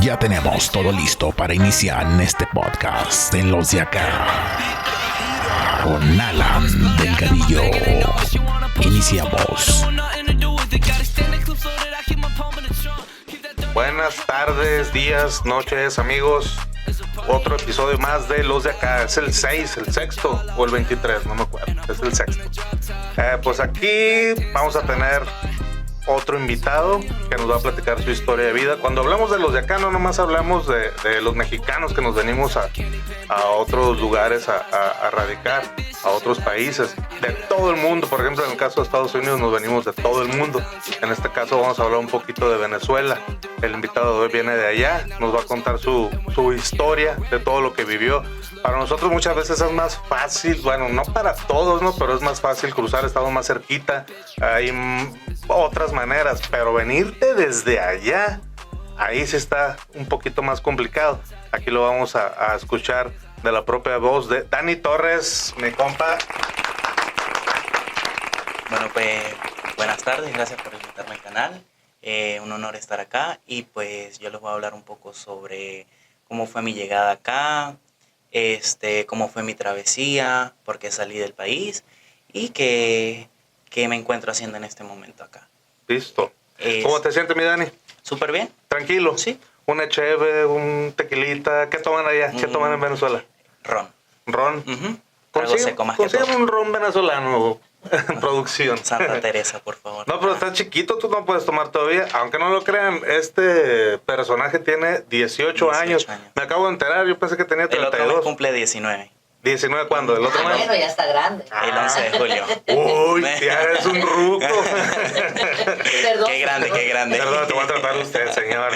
Ya tenemos todo listo para iniciar en este podcast en Los de Acá con Alan Delgadillo. Iniciamos. Buenas tardes, días, noches, amigos. Otro episodio más de Los de Acá. Es el 6, el sexto o el 23, no me acuerdo. Es el sexto. Pues aquí vamos a tener otro invitado que nos va a platicar su historia de vida. Cuando hablamos de Los de Acá, no nomás hablamos de los mexicanos que nos venimos a otros lugares a radicar, a otros países, de todo el mundo. Por ejemplo, en el caso de Estados Unidos nos venimos de todo el mundo. En este caso vamos a hablar un poquito de Venezuela. El invitado de hoy viene de allá, nos va a contar su historia de todo lo que vivió. Para nosotros muchas veces es más fácil, bueno, no para todos, ¿no? Pero es más fácil cruzar, estamos más cerquita, hay otras maneras, pero venirte desde allá, ahí sí está un poquito más complicado. Aquí lo vamos a escuchar de la propia voz de Dani Torres, mi compa. Bueno, pues buenas tardes, gracias por invitarme al canal. Un honor estar acá y pues yo les voy a hablar un poco sobre cómo fue mi llegada acá, cómo fue mi travesía, por qué salí del país y qué me encuentro haciendo en este momento acá. Listo. ¿Cómo te sientes, mi Dani? Súper bien. ¿Tranquilo? Sí. ¿Una cheve, un tequilita? ¿Qué toman allá? ¿Qué toman en Venezuela? Ron. ¿Ron? Uh-huh. Algo seco más que todo. Consigue un ron venezolano en producción. Santa Teresa, por favor. No, pero estás chiquito, tú no puedes tomar todavía. Aunque no lo crean, este personaje tiene 18 años. Me acabo de enterar, yo pensé que tenía 32. El otro mes cumple 19. ¿19 cuándo? ¿El otro mes? Bueno, ya está grande. El 11 de julio. Uy, ya eres un ruco. Perdón. Qué grande, qué grande. Perdón, te voy a tratar usted, señor.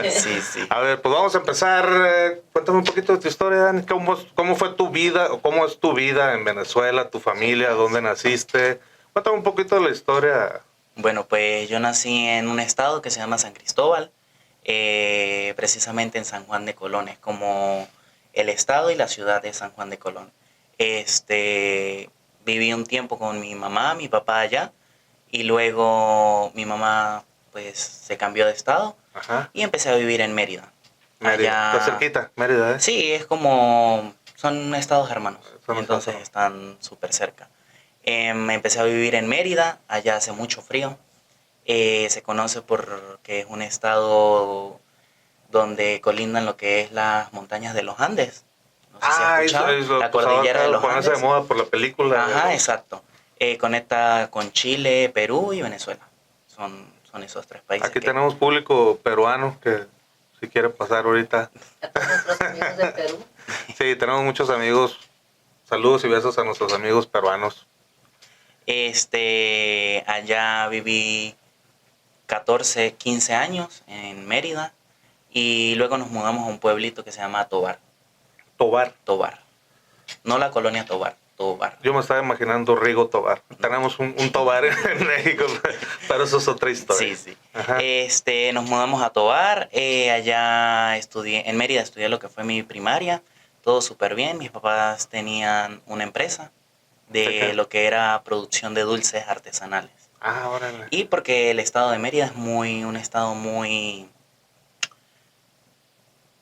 Sí, sí. A ver, pues vamos a empezar. Cuéntame un poquito de tu historia, Dani. ¿Cómo fue tu vida, o cómo es tu vida en Venezuela, tu familia, dónde naciste? Cuéntame un poquito de la historia. Bueno, pues yo nací en un estado que se llama San Cristóbal, precisamente en San Juan de Colón. Es como el estado y la ciudad de San Juan de Colón. Viví un tiempo con mi mamá, mi papá allá, y luego mi mamá pues se cambió de estado. Ajá. Y empecé a vivir en Mérida. Mérida, está cerquita, Mérida, ¿eh? Sí, es como, son estados hermanos, entonces están súper cerca. Empecé a vivir en Mérida, allá hace mucho frío. Se conoce porque es un estado donde colindan lo que es las montañas de los Andes. No sé si has escuchado. Eso, la cordillera de los Andes. de moda por la película. Ajá, exacto. Conecta con Chile, Perú y Venezuela. Son esos tres países. Aquí tenemos público peruano que si quiere pasar ahorita. ¿Nuestros amigos de Perú? Sí, tenemos muchos amigos. Saludos y besos a nuestros amigos peruanos. Allá viví 14, 15 años en Mérida. Y luego nos mudamos a un pueblito que se llama Tovar. Tovar. No la colonia Tovar, Tovar. Yo me estaba imaginando Rigo Tovar. Tenemos un Tovar en México, pero eso es otra historia. Sí, sí. Ajá. Nos mudamos a Tovar. Allá en Mérida estudié lo que fue mi primaria. Todo súper bien. Mis papás tenían una empresa de lo que era producción de dulces artesanales. Ah, órale. Y porque el estado de Mérida es un estado muy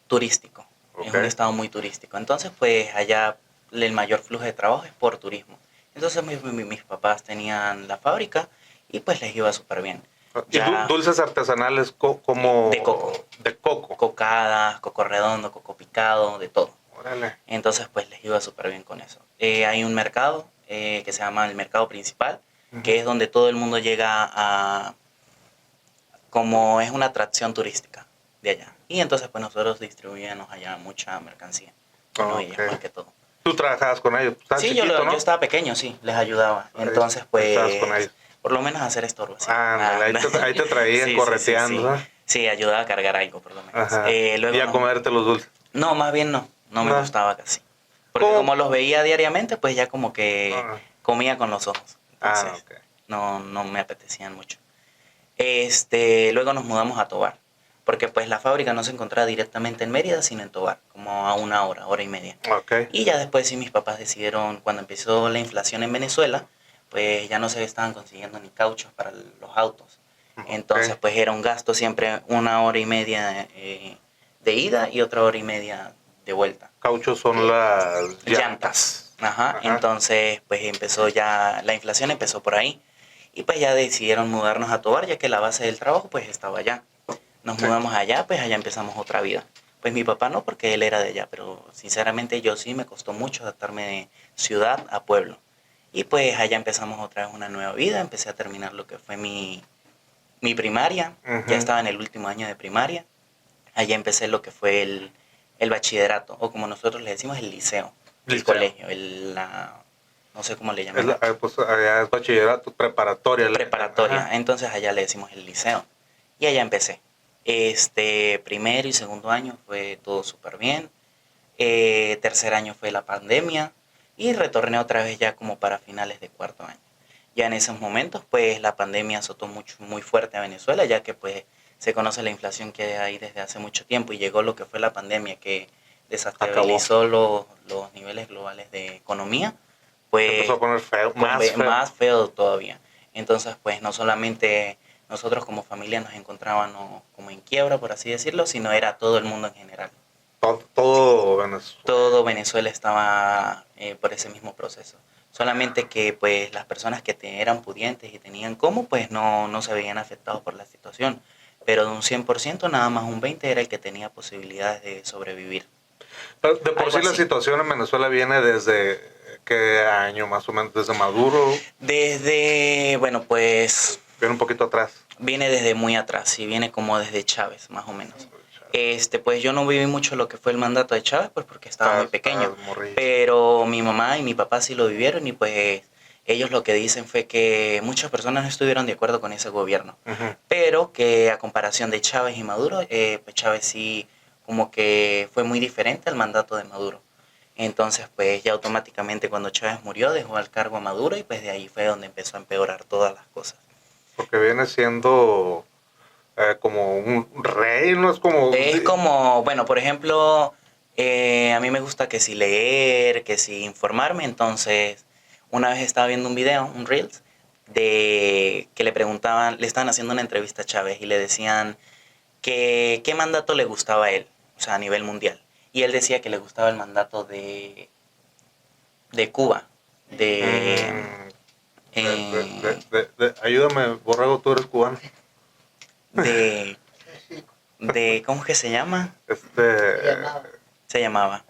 turístico. Okay. Es un estado muy turístico. Entonces, pues allá el mayor flujo de trabajo es por turismo. Entonces mis papás tenían la fábrica y pues les iba súper bien. ¿Y dulces artesanales como? De coco. De coco. Cocadas, coco redondo, coco picado, de todo. Órale. Entonces, pues les iba súper bien con eso. Hay un mercado que se llama el mercado principal, que es donde todo el mundo llega como es una atracción turística de allá. Y entonces pues nosotros distribuíamos allá mucha mercancía. Okay. Ellos más que todo. ¿Tú trabajabas con ellos? Sí, chiquito, ¿no? yo estaba pequeño, sí, les ayudaba. Entonces pues con ellos. Por lo menos hacer estorbo. Sí. Ahí te traían correteando. Sí. Sí, ayudaba a cargar algo por lo menos. Luego ¿y a comerte los dulces? No, más bien no me gustaba casi. Porque como los veía diariamente, pues ya como que comía con los ojos. Entonces, okay. no me apetecían mucho. Luego nos mudamos a Tovar. Porque pues la fábrica no se encontraba directamente en Mérida, sino en Tovar, como a una hora y media. Okay. Y ya después sí mis papás decidieron, cuando empezó la inflación en Venezuela, pues ya no se estaban consiguiendo ni cauchos para los autos. Entonces, pues era un gasto siempre 1 hora y media de ida y 1 hora y media de vuelta. Cauchos son las Llantas. Ajá. Entonces, pues empezó ya, la inflación empezó por ahí. Y pues ya decidieron mudarnos a Tovar, ya que la base del trabajo pues estaba allá. Nos mudamos allá, pues allá empezamos otra vida. Pues mi papá no, porque él era de allá, pero sinceramente yo sí me costó mucho adaptarme de ciudad a pueblo. Y pues allá empezamos otra vez una nueva vida, empecé a terminar lo que fue mi primaria, ya estaba en el último año de primaria. Allá empecé lo que fue el bachillerato, o como nosotros le decimos, el liceo, el colegio, no sé cómo le llaman. Pues allá es bachillerato, preparatoria. Preparatoria, entonces allá le decimos el liceo. Y allá empecé. Primero y segundo año fue todo súper bien. Tercer año fue la pandemia y retorné otra vez ya como para finales de cuarto año. Ya en esos momentos pues la pandemia azotó muy fuerte a Venezuela, ya que pues se conoce la inflación que hay desde hace mucho tiempo y llegó lo que fue la pandemia que desestabilizó los niveles globales de economía. Pues empezó a poner feo, más feo todavía. Entonces pues no solamente nosotros como familia nos encontrábamos como en quiebra, por así decirlo, sino era todo el mundo en general. Todo Venezuela. Todo Venezuela estaba por ese mismo proceso. Solamente que pues las personas que eran pudientes y tenían cómo, pues no se veían afectados por la situación. Pero de un 100%, nada más un 20% era el que tenía posibilidades de sobrevivir. Pero de por sí la situación en Venezuela viene desde ¿qué año más o menos? ¿Desde Maduro? Bueno, pues Viene un poquito atrás. Viene desde muy atrás, sí, viene como desde Chávez, más o menos. Pues yo no viví mucho lo que fue el mandato de Chávez, pues porque estaba muy pequeño. Pero mi mamá y mi papá sí lo vivieron y pues ellos lo que dicen fue que muchas personas no estuvieron de acuerdo con ese gobierno. Pero que a comparación de Chávez y Maduro, pues Chávez sí como que fue muy diferente al mandato de Maduro. Entonces pues ya automáticamente cuando Chávez murió dejó al cargo a Maduro y pues de ahí fue donde empezó a empeorar todas las cosas. Porque viene siendo como un rey, ¿no? Es como, bueno, por ejemplo, a mí me gusta que si leer, que si informarme, entonces una vez estaba viendo un video, un Reels, de que le estaban haciendo una entrevista a Chávez y le decían que qué mandato le gustaba a él, o sea, a nivel mundial. Y él decía que le gustaba el mandato de Cuba, ayúdame, Borrego, tú eres cubano. ¿Cómo es que se llama? Se llamaba.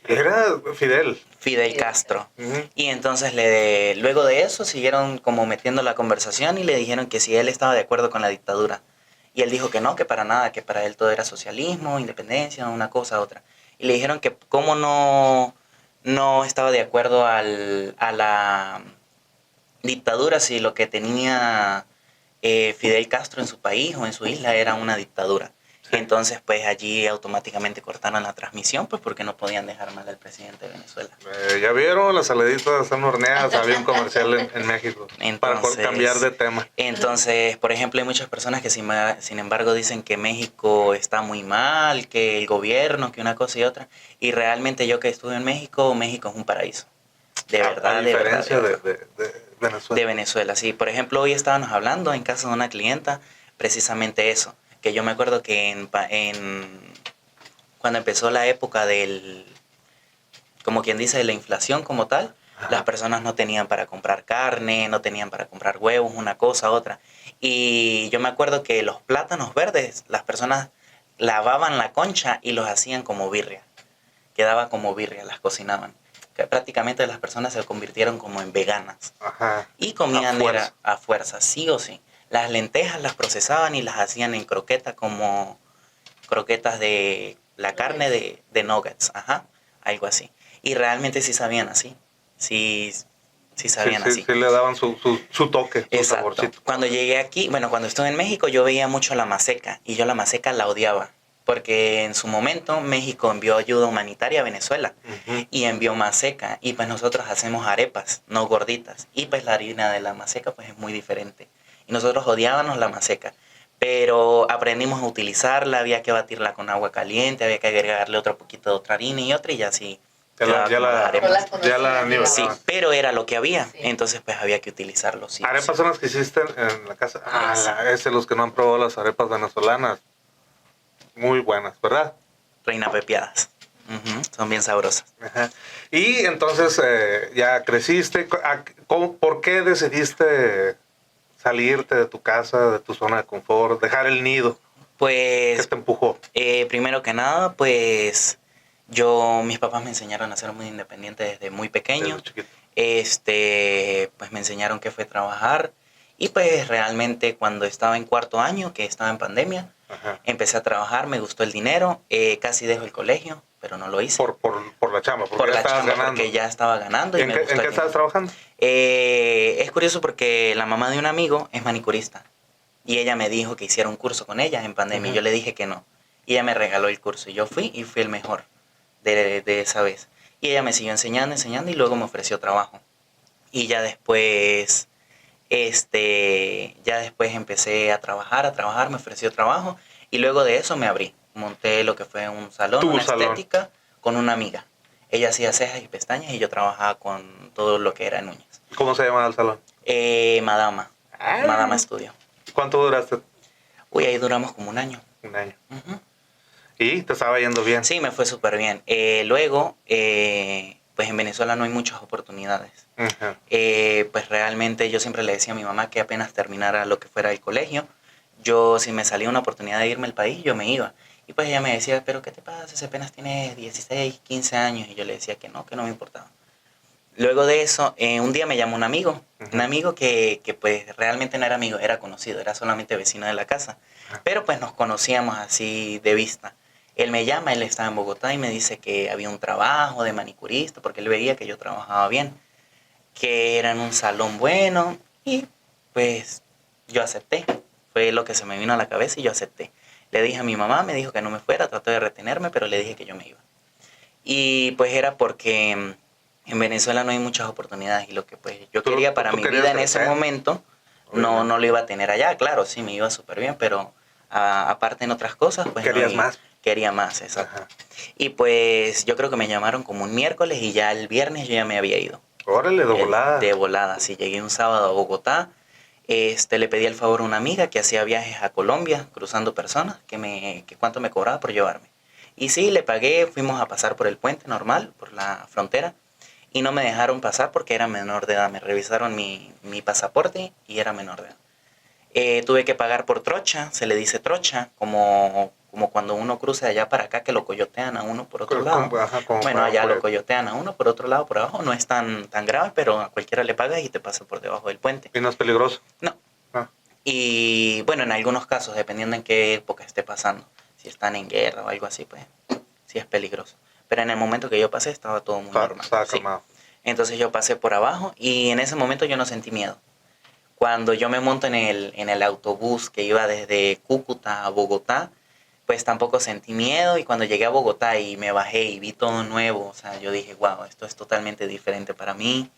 Era Fidel Castro. Y entonces luego de eso siguieron como metiendo la conversación y le dijeron que si él estaba de acuerdo con la dictadura. Y él dijo que no, que para nada, que para él todo era socialismo, independencia, una cosa, otra. Y le dijeron que cómo no estaba de acuerdo a la dictadura si lo que tenía Fidel Castro en su país o en su isla era una dictadura. Sí. Entonces pues allí automáticamente cortaron la transmisión pues porque no podían dejar mal al presidente de Venezuela. Ya vieron, las saladitas están horneadas, había un comercial en México. Entonces, para cambiar de tema. Entonces, por ejemplo, hay muchas personas que sin embargo dicen que México está muy mal, que el gobierno, que una cosa y otra. Y realmente yo que estuve en México, México es un paraíso. De verdad, a diferencia de Venezuela. De Venezuela, sí. Por ejemplo, hoy estábamos hablando en casa de una clienta precisamente eso. Que yo me acuerdo que cuando empezó la época como quien dice, de la inflación como tal, las personas no tenían para comprar carne, no tenían para comprar huevos, una cosa, otra. Y yo me acuerdo que los plátanos verdes, las personas lavaban la concha y los hacían como birria. Quedaba como birria, las cocinaban. Que prácticamente las personas se convirtieron como en veganas. Y comían a fuerza, sí o sí. Las lentejas las procesaban y las hacían en croquetas como croquetas de la carne de nuggets, algo así. Y realmente sí sabían así, sí sabían así. Sí le daban su toque, su saborcito. Cuando llegué aquí, cuando estuve en México yo veía mucho la maseca y yo la maseca la odiaba. Porque en su momento México envió ayuda humanitaria a Venezuela y envió maseca y pues nosotros hacemos arepas, no gorditas. Y pues la harina de la maseca pues es muy diferente. Y nosotros odiábamos la maseca, pero aprendimos a utilizarla, había que batirla con agua caliente, había que agregarle otro poquito de otra harina y otra y ya así Ya la nivel. Sí, pero era lo que había, entonces pues había que utilizarlo. Sí, arepas son las que hiciste en la casa. Sí. Los que no han probado las arepas venezolanas. Muy buenas, ¿verdad? Reina pepiadas. Son bien sabrosas. Ajá. Y entonces ya creciste. ¿Por qué decidiste salirte de tu casa, de tu zona de confort, dejar el nido? ¿Qué Pues, te empujó? primero que nada, pues mis papás me enseñaron a ser muy independiente desde muy pequeño. Desde chiquito. Pues me enseñaron qué fue trabajar. Y pues realmente cuando estaba en cuarto año, que estaba en pandemia, Ajá. empecé a trabajar, me gustó el dinero, casi dejo el colegio, pero no lo hice. Por la chamba, porque Por ya la estabas chamba, ganando. porque ya estaba ganando. ¿Y Y en me qué gustó el estabas dinero. trabajando? Es curioso porque la mamá de un amigo es manicurista. Y ella me dijo que hiciera un curso con ella en pandemia. Y yo le dije que no. Y ella me regaló el curso. Y yo fui y fui el mejor de esa vez. Y ella me siguió enseñando y luego me ofreció trabajo. Y ya después empecé a trabajar, me ofreció trabajo y luego de eso me abrí. Monté lo que fue un salón, una estética con una amiga. Ella hacía cejas y pestañas y yo trabajaba con todo lo que era en uñas. ¿Cómo se llamaba el salón? Madama Studio. ¿Cuánto duraste? Uy, ahí duramos como un año. Un año. ¿Y te estaba yendo bien? Sí, me fue súper bien. Luego, pues en Venezuela no hay muchas oportunidades. Ajá. Pues realmente yo siempre le decía a mi mamá que apenas terminara lo que fuera el colegio, yo si me salía una oportunidad de irme al país, yo me iba. Y pues ella me decía, pero ¿qué te pasa si apenas tienes 16, 15 años? Y yo le decía que no me importaba. Luego de eso, un día me llamó un amigo que pues realmente no era amigo, era conocido, era solamente vecino de la casa. Pero pues nos conocíamos así de vista. Él me llama, él estaba en Bogotá y me dice que había un trabajo de manicurista porque él veía que yo trabajaba bien, que era en un salón bueno y pues yo acepté. Fue lo que se me vino a la cabeza y yo acepté. Le dije a mi mamá, me dijo que no me fuera, trató de retenerme, pero le dije que yo me iba. Y pues era porque en Venezuela no hay muchas oportunidades y lo que pues yo quería para mi vida en ese momento no lo iba a tener allá. Claro, sí, me iba súper bien, pero aparte en otras cosas pues ¿Querías más? Quería más, exacto. Ajá. Y pues yo creo que me llamaron como un miércoles y ya el viernes yo ya me había ido. Órale, de volada. De volada, sí, llegué un sábado a Bogotá. Le pedí el favor a una amiga que hacía viajes a Colombia, cruzando personas, que cuánto me cobraba por llevarme. Y sí, le pagué, fuimos a pasar por el puente normal, por la frontera, y no me dejaron pasar porque era menor de edad. Me revisaron mi pasaporte y era menor de edad. Tuve que pagar por trocha, se le dice trocha, como cuando uno cruza de allá para acá que lo coyotean a uno por otro lado. Bueno, allá lo coyotean a uno por otro lado, por abajo. No es tan grave, pero a cualquiera le pagas y te pasa por debajo del puente. ¿Y no es peligroso? No. Y bueno, en algunos casos, dependiendo en qué época esté pasando. Si están en guerra o algo así, pues sí es peligroso. Pero en el momento que yo pasé estaba todo muy normal. Estaba calmado. Entonces yo pasé por abajo y en ese momento yo no sentí miedo. Cuando yo me monto en el autobús que iba desde Cúcuta a Bogotá, pues tampoco sentí miedo, y cuando llegué a Bogotá y me bajé y vi todo nuevo, o sea, yo dije, wow, esto es totalmente diferente para mí,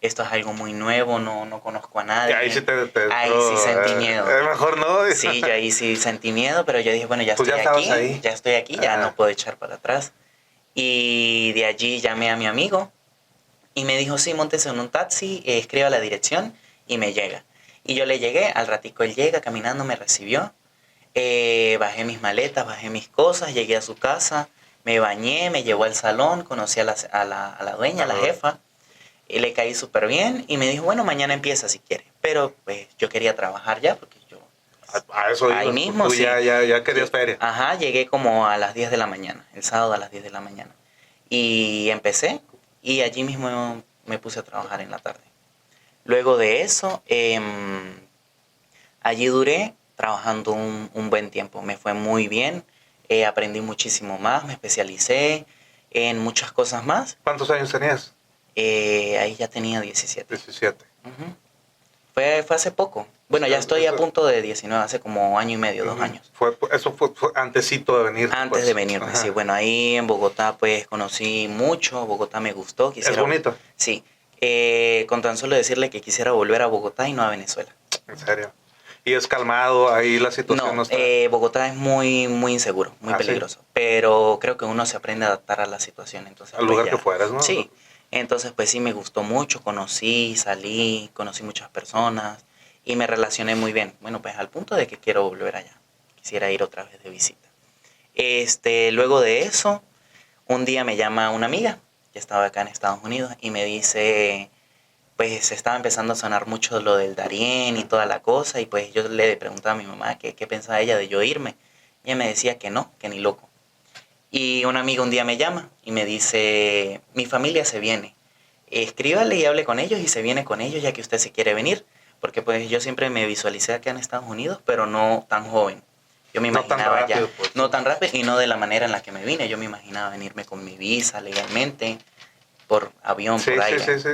esto es algo muy nuevo, no conozco a nadie. Y ahí sí ahí sí sentí miedo. Mejor no. Sí, yo ahí sí sentí miedo, pero yo dije, bueno, ya pues estoy aquí, ahí. ya estoy aquí, ya no puedo echar para atrás. Y de allí llamé a mi amigo y me dijo, sí, móntese en un taxi, escriba la dirección y me llega. Y yo le llegué, al ratico él llega caminando, me recibió. Bajé mis maletas, bajé mis cosas, llegué a su casa, me bañé, me llevó al salón, conocí a la dueña, a la jefa, y le caí súper bien y me dijo, bueno, mañana empieza si quiere. Pero pues yo quería trabajar ya porque yo... A eso ahí mismo, tú sí. ya querías feria. Ajá, llegué como a las 10 de la mañana, el sábado a las 10 de la mañana. Y empecé y allí mismo me puse a trabajar en la tarde. Luego de eso, allí duré trabajando un buen tiempo. Me fue muy bien, aprendí muchísimo más, me especialicé en muchas cosas más. ¿Cuántos años tenías? Ahí ya tenía 17. 17. Uh-huh. Fue hace poco. Bueno, ya estoy a punto de 19, hace como año y medio, 2 años. Eso fue antesito de venir. Antes de venirme, sí. Bueno, ahí en Bogotá pues conocí mucho, Bogotá me gustó. ¿Es bonito? Sí. Con tan solo decirle que quisiera volver a Bogotá y no a Venezuela. ¿En serio? Y es calmado, ahí la situación no está. Bogotá es muy, muy inseguro, muy peligroso. Pero creo que uno se aprende a adaptar a la situación. Entonces, Al lugar que fueras, ¿no? Sí. Entonces, pues sí, me gustó mucho. Salí, conocí muchas personas y me relacioné muy bien. Bueno, pues al punto de que quiero volver allá. Quisiera ir otra vez de visita. Luego de eso, un día me llama una amiga que estaba acá en Estados Unidos y me dice, pues estaba empezando a sonar mucho lo del Darién y toda la cosa, y pues yo le preguntaba a mi mamá qué pensaba ella de yo irme. Y ella me decía que no, que ni loco. Y una amiga un día me llama y me dice, mi familia se viene, escríbale y hable con ellos y se viene con ellos ya que usted se quiere venir. Porque pues yo siempre me visualicé acá en Estados Unidos, pero no tan joven. Yo me imaginaba no tan rápido, ya, pues. no tan rápido y no de la manera en la que me vine. Yo me imaginaba venirme con mi visa legalmente, por avión, Sí, por aire. sí.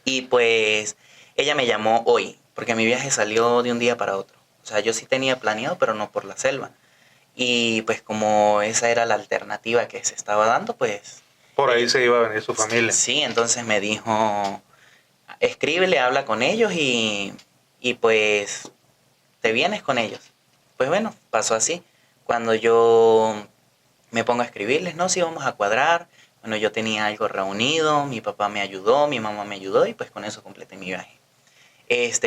Y pues ella me llamó hoy, porque mi viaje salió de un día para otro. O sea, yo sí tenía planeado, pero no por la selva. Y pues como esa era la alternativa que se estaba dando, pues... Por ahí se iba a venir su familia. Sí, entonces me dijo, escríbele, habla con ellos y pues te vienes con ellos. Pues bueno, pasó así. Cuando yo me pongo a escribirles, no, sí, vamos a cuadrar. Bueno, yo tenía algo reunido, mi papá me ayudó, mi mamá me ayudó y pues con eso completé mi viaje.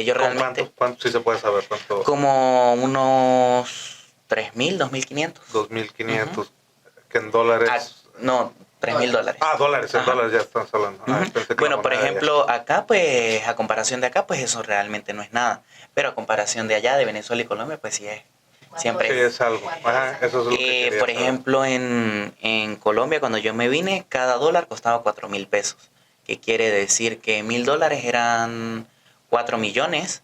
Yo realmente... ¿Cuánto sí se puede saber? ¿Cuánto? Como unos 3,000, 2,500. 2,500. Que en dólares. No, $3,000. Dólares, en Ajá. dólares ya estamos hablando. Pensé que Bueno, la por moneda ejemplo, acá, pues, a comparación de acá, pues eso realmente no es nada. Pero a comparación de allá, de Venezuela y Colombia, pues sí es. Siempre Sí, es algo. Ajá, eso es lo que quería por saber. ejemplo, en Colombia, cuando yo me vine, cada dólar costaba 4,000 pesos. Que quiere decir que $1,000 eran 4 millones,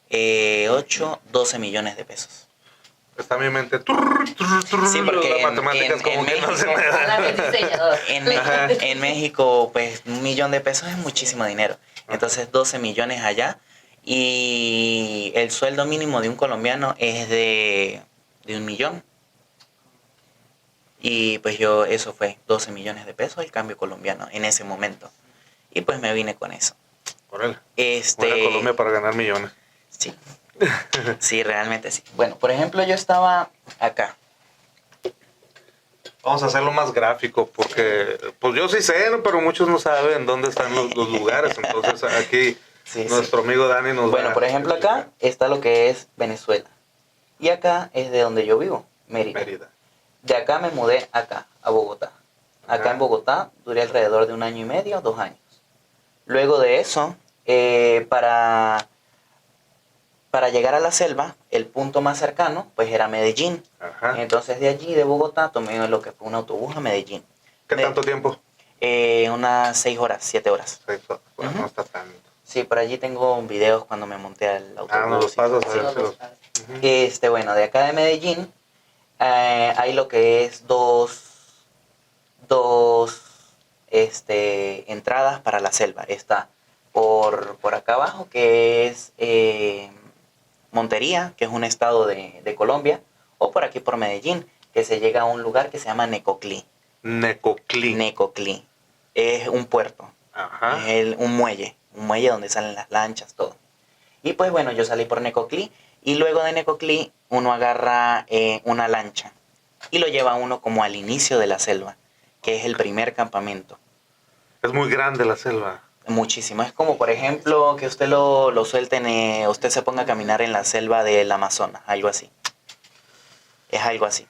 12 millones de pesos. Está en mi mente. Sí, porque las matemáticas como que no se me dan. Ahora que es diseñador. En México, pues, 1,000,000 de pesos es muchísimo dinero. Entonces, 12 millones allá. Y el sueldo mínimo de un colombiano es de 1,000,000. Y pues eso fue 12 millones de pesos el cambio colombiano en ese momento. Y pues me vine con eso. Órale. Voy a Colombia para ganar millones. Sí. Sí, realmente sí. Bueno, por ejemplo, yo estaba acá. Vamos a hacerlo más gráfico porque, pues yo sí sé, ¿no? Pero muchos no saben dónde están los lugares. Entonces aquí Sí, nuestro amigo Dani nos va Bueno, a por ejemplo, acá está lo que es Venezuela. Y acá es de donde yo vivo, Mérida. De acá me mudé acá, a Bogotá. Acá Ajá. en Bogotá duré alrededor de 1 año y medio, 2 años. Luego de eso, para llegar a la selva, el punto más cercano, pues era Medellín. Ajá. Entonces de allí, de Bogotá, tomé lo que fue un autobús a Medellín. ¿Qué tanto tiempo? Unas 6 horas, 7 horas. Bueno, Ujú. no está tanto. Sí, por allí tengo videos cuando me monté al autobús. No los pasas a Sí. ver si los... Bueno, de acá de Medellín hay lo que es dos entradas para la selva. Está por acá abajo, que es Montería, que es un estado de Colombia, o por aquí por Medellín, que se llega a un lugar que se llama Necoclí. Necoclí. Necoclí. Es un puerto. Ajá. Es un muelle donde salen las lanchas, todo. Y pues bueno, yo salí por Necoclí y luego de Necoclí uno agarra una lancha y lo lleva uno como al inicio de la selva, que es el primer campamento. Es muy grande la selva. Muchísimo. Es como, por ejemplo, que usted lo suelten, usted se ponga a caminar en la selva del Amazonas, algo así. Es algo así.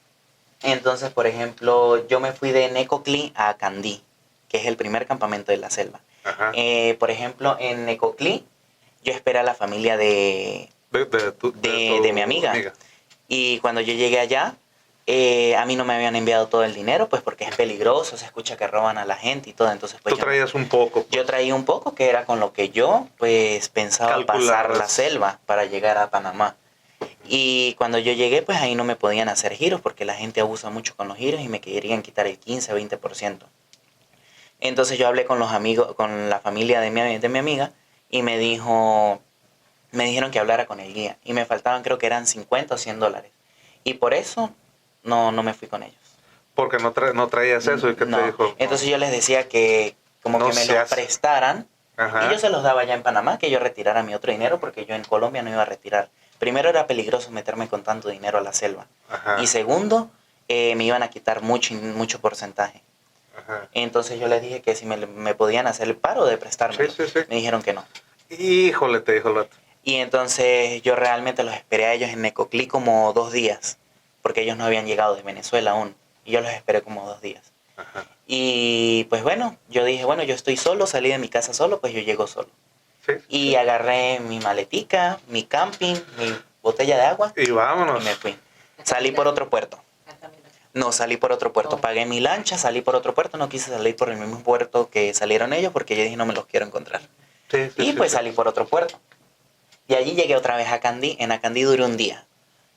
Entonces, por ejemplo, yo me fui de Necoclí a Candí, que es el primer campamento de la selva. Ajá. Por ejemplo, en Necoclí, yo esperé a la familia de mi amiga. Y cuando yo llegué allá, a mí no me habían enviado todo el dinero, pues porque es peligroso, se escucha que roban a la gente y todo. Entonces, pues Tú traías un poco. yo traía un poco, que era con lo que yo, pues, pensaba Calculabas. pasar la selva para llegar a Panamá. Y cuando yo llegué, pues ahí no me podían hacer giros, porque la gente abusa mucho con los giros y me querían quitar el 15-20%. Entonces yo hablé con los amigos, con la familia de mi amiga, y me dijeron que hablara con el guía. Y me faltaban, creo que eran $50 o $100. Y por eso no me fui con ellos. Porque no traías eso y que No. te dijo. Entonces yo les decía que como No que me los seas- prestaran. Ajá. Y yo se los daba ya en Panamá, que yo retirara mi otro dinero, porque yo en Colombia no iba a retirar primero era peligroso meterme con tanto dinero a la selva. Ajá. Y segundo, me iban a quitar mucho porcentaje. Ajá. Entonces yo les dije que si me podían hacer el paro de prestarme. Sí. Me dijeron que no. Híjole, te dijo el vato. Y entonces yo realmente los esperé a ellos en Necoclí como 2 días, porque ellos no habían llegado de Venezuela aún. Y yo los esperé como 2 días. Ajá. Y pues bueno, yo dije, bueno, yo estoy solo, salí de mi casa solo, pues yo llego solo. Sí. Y agarré mi maletica, mi camping, mi botella de agua Y vámonos. y me fui. Salí por otro puerto. No, salí por otro puerto. Oh. Pagué mi lancha, salí por otro puerto. No quise salir por el mismo puerto que salieron ellos porque yo dije no me los quiero encontrar. Sí, Y pues salí por otro puerto. Y allí llegué otra vez a Acandí. En Acandí duré un día,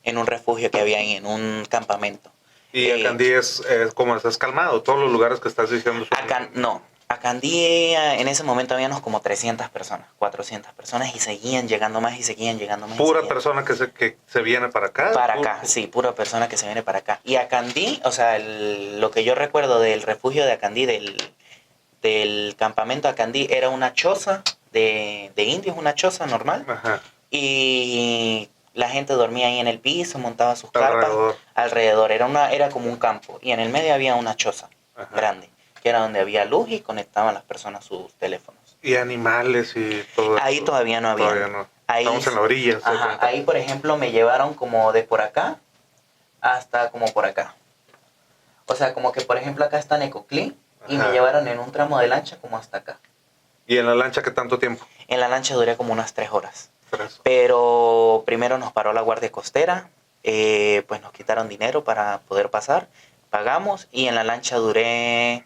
en un refugio que había ahí, en un campamento. Y Acandí es como estás calmado. Todos los lugares que estás diciendo son... No, Acandí en ese momento habíamos como 300 personas, 400 personas y seguían llegando más y seguían llegando más. Pura persona que se viene para acá. Para acá, sí, pura persona que se viene para acá. Y Acandí, o sea, lo que yo recuerdo del refugio de Acandí, del campamento Acandí, era una choza de indios, una choza normal. Ajá. Y la gente dormía ahí en el piso, montaba sus carpas Alrededor. Era como un campo. Y en el medio había una choza grande, que era donde había luz y conectaban las personas sus teléfonos. Y animales y todo Ahí eso. todavía no había. Todavía no. Ahí, estamos en la orilla. Ajá, ahí, por ejemplo, me llevaron como de por acá hasta como por acá. O sea, como que, por ejemplo, acá está Necoclí y me llevaron en un tramo de lancha como hasta acá. ¿Y en la lancha qué tanto tiempo? En la lancha duré como unas 3 horas. 3. Pero primero nos paró la guardia costera, pues nos quitaron dinero para poder pasar, pagamos y en la lancha duré,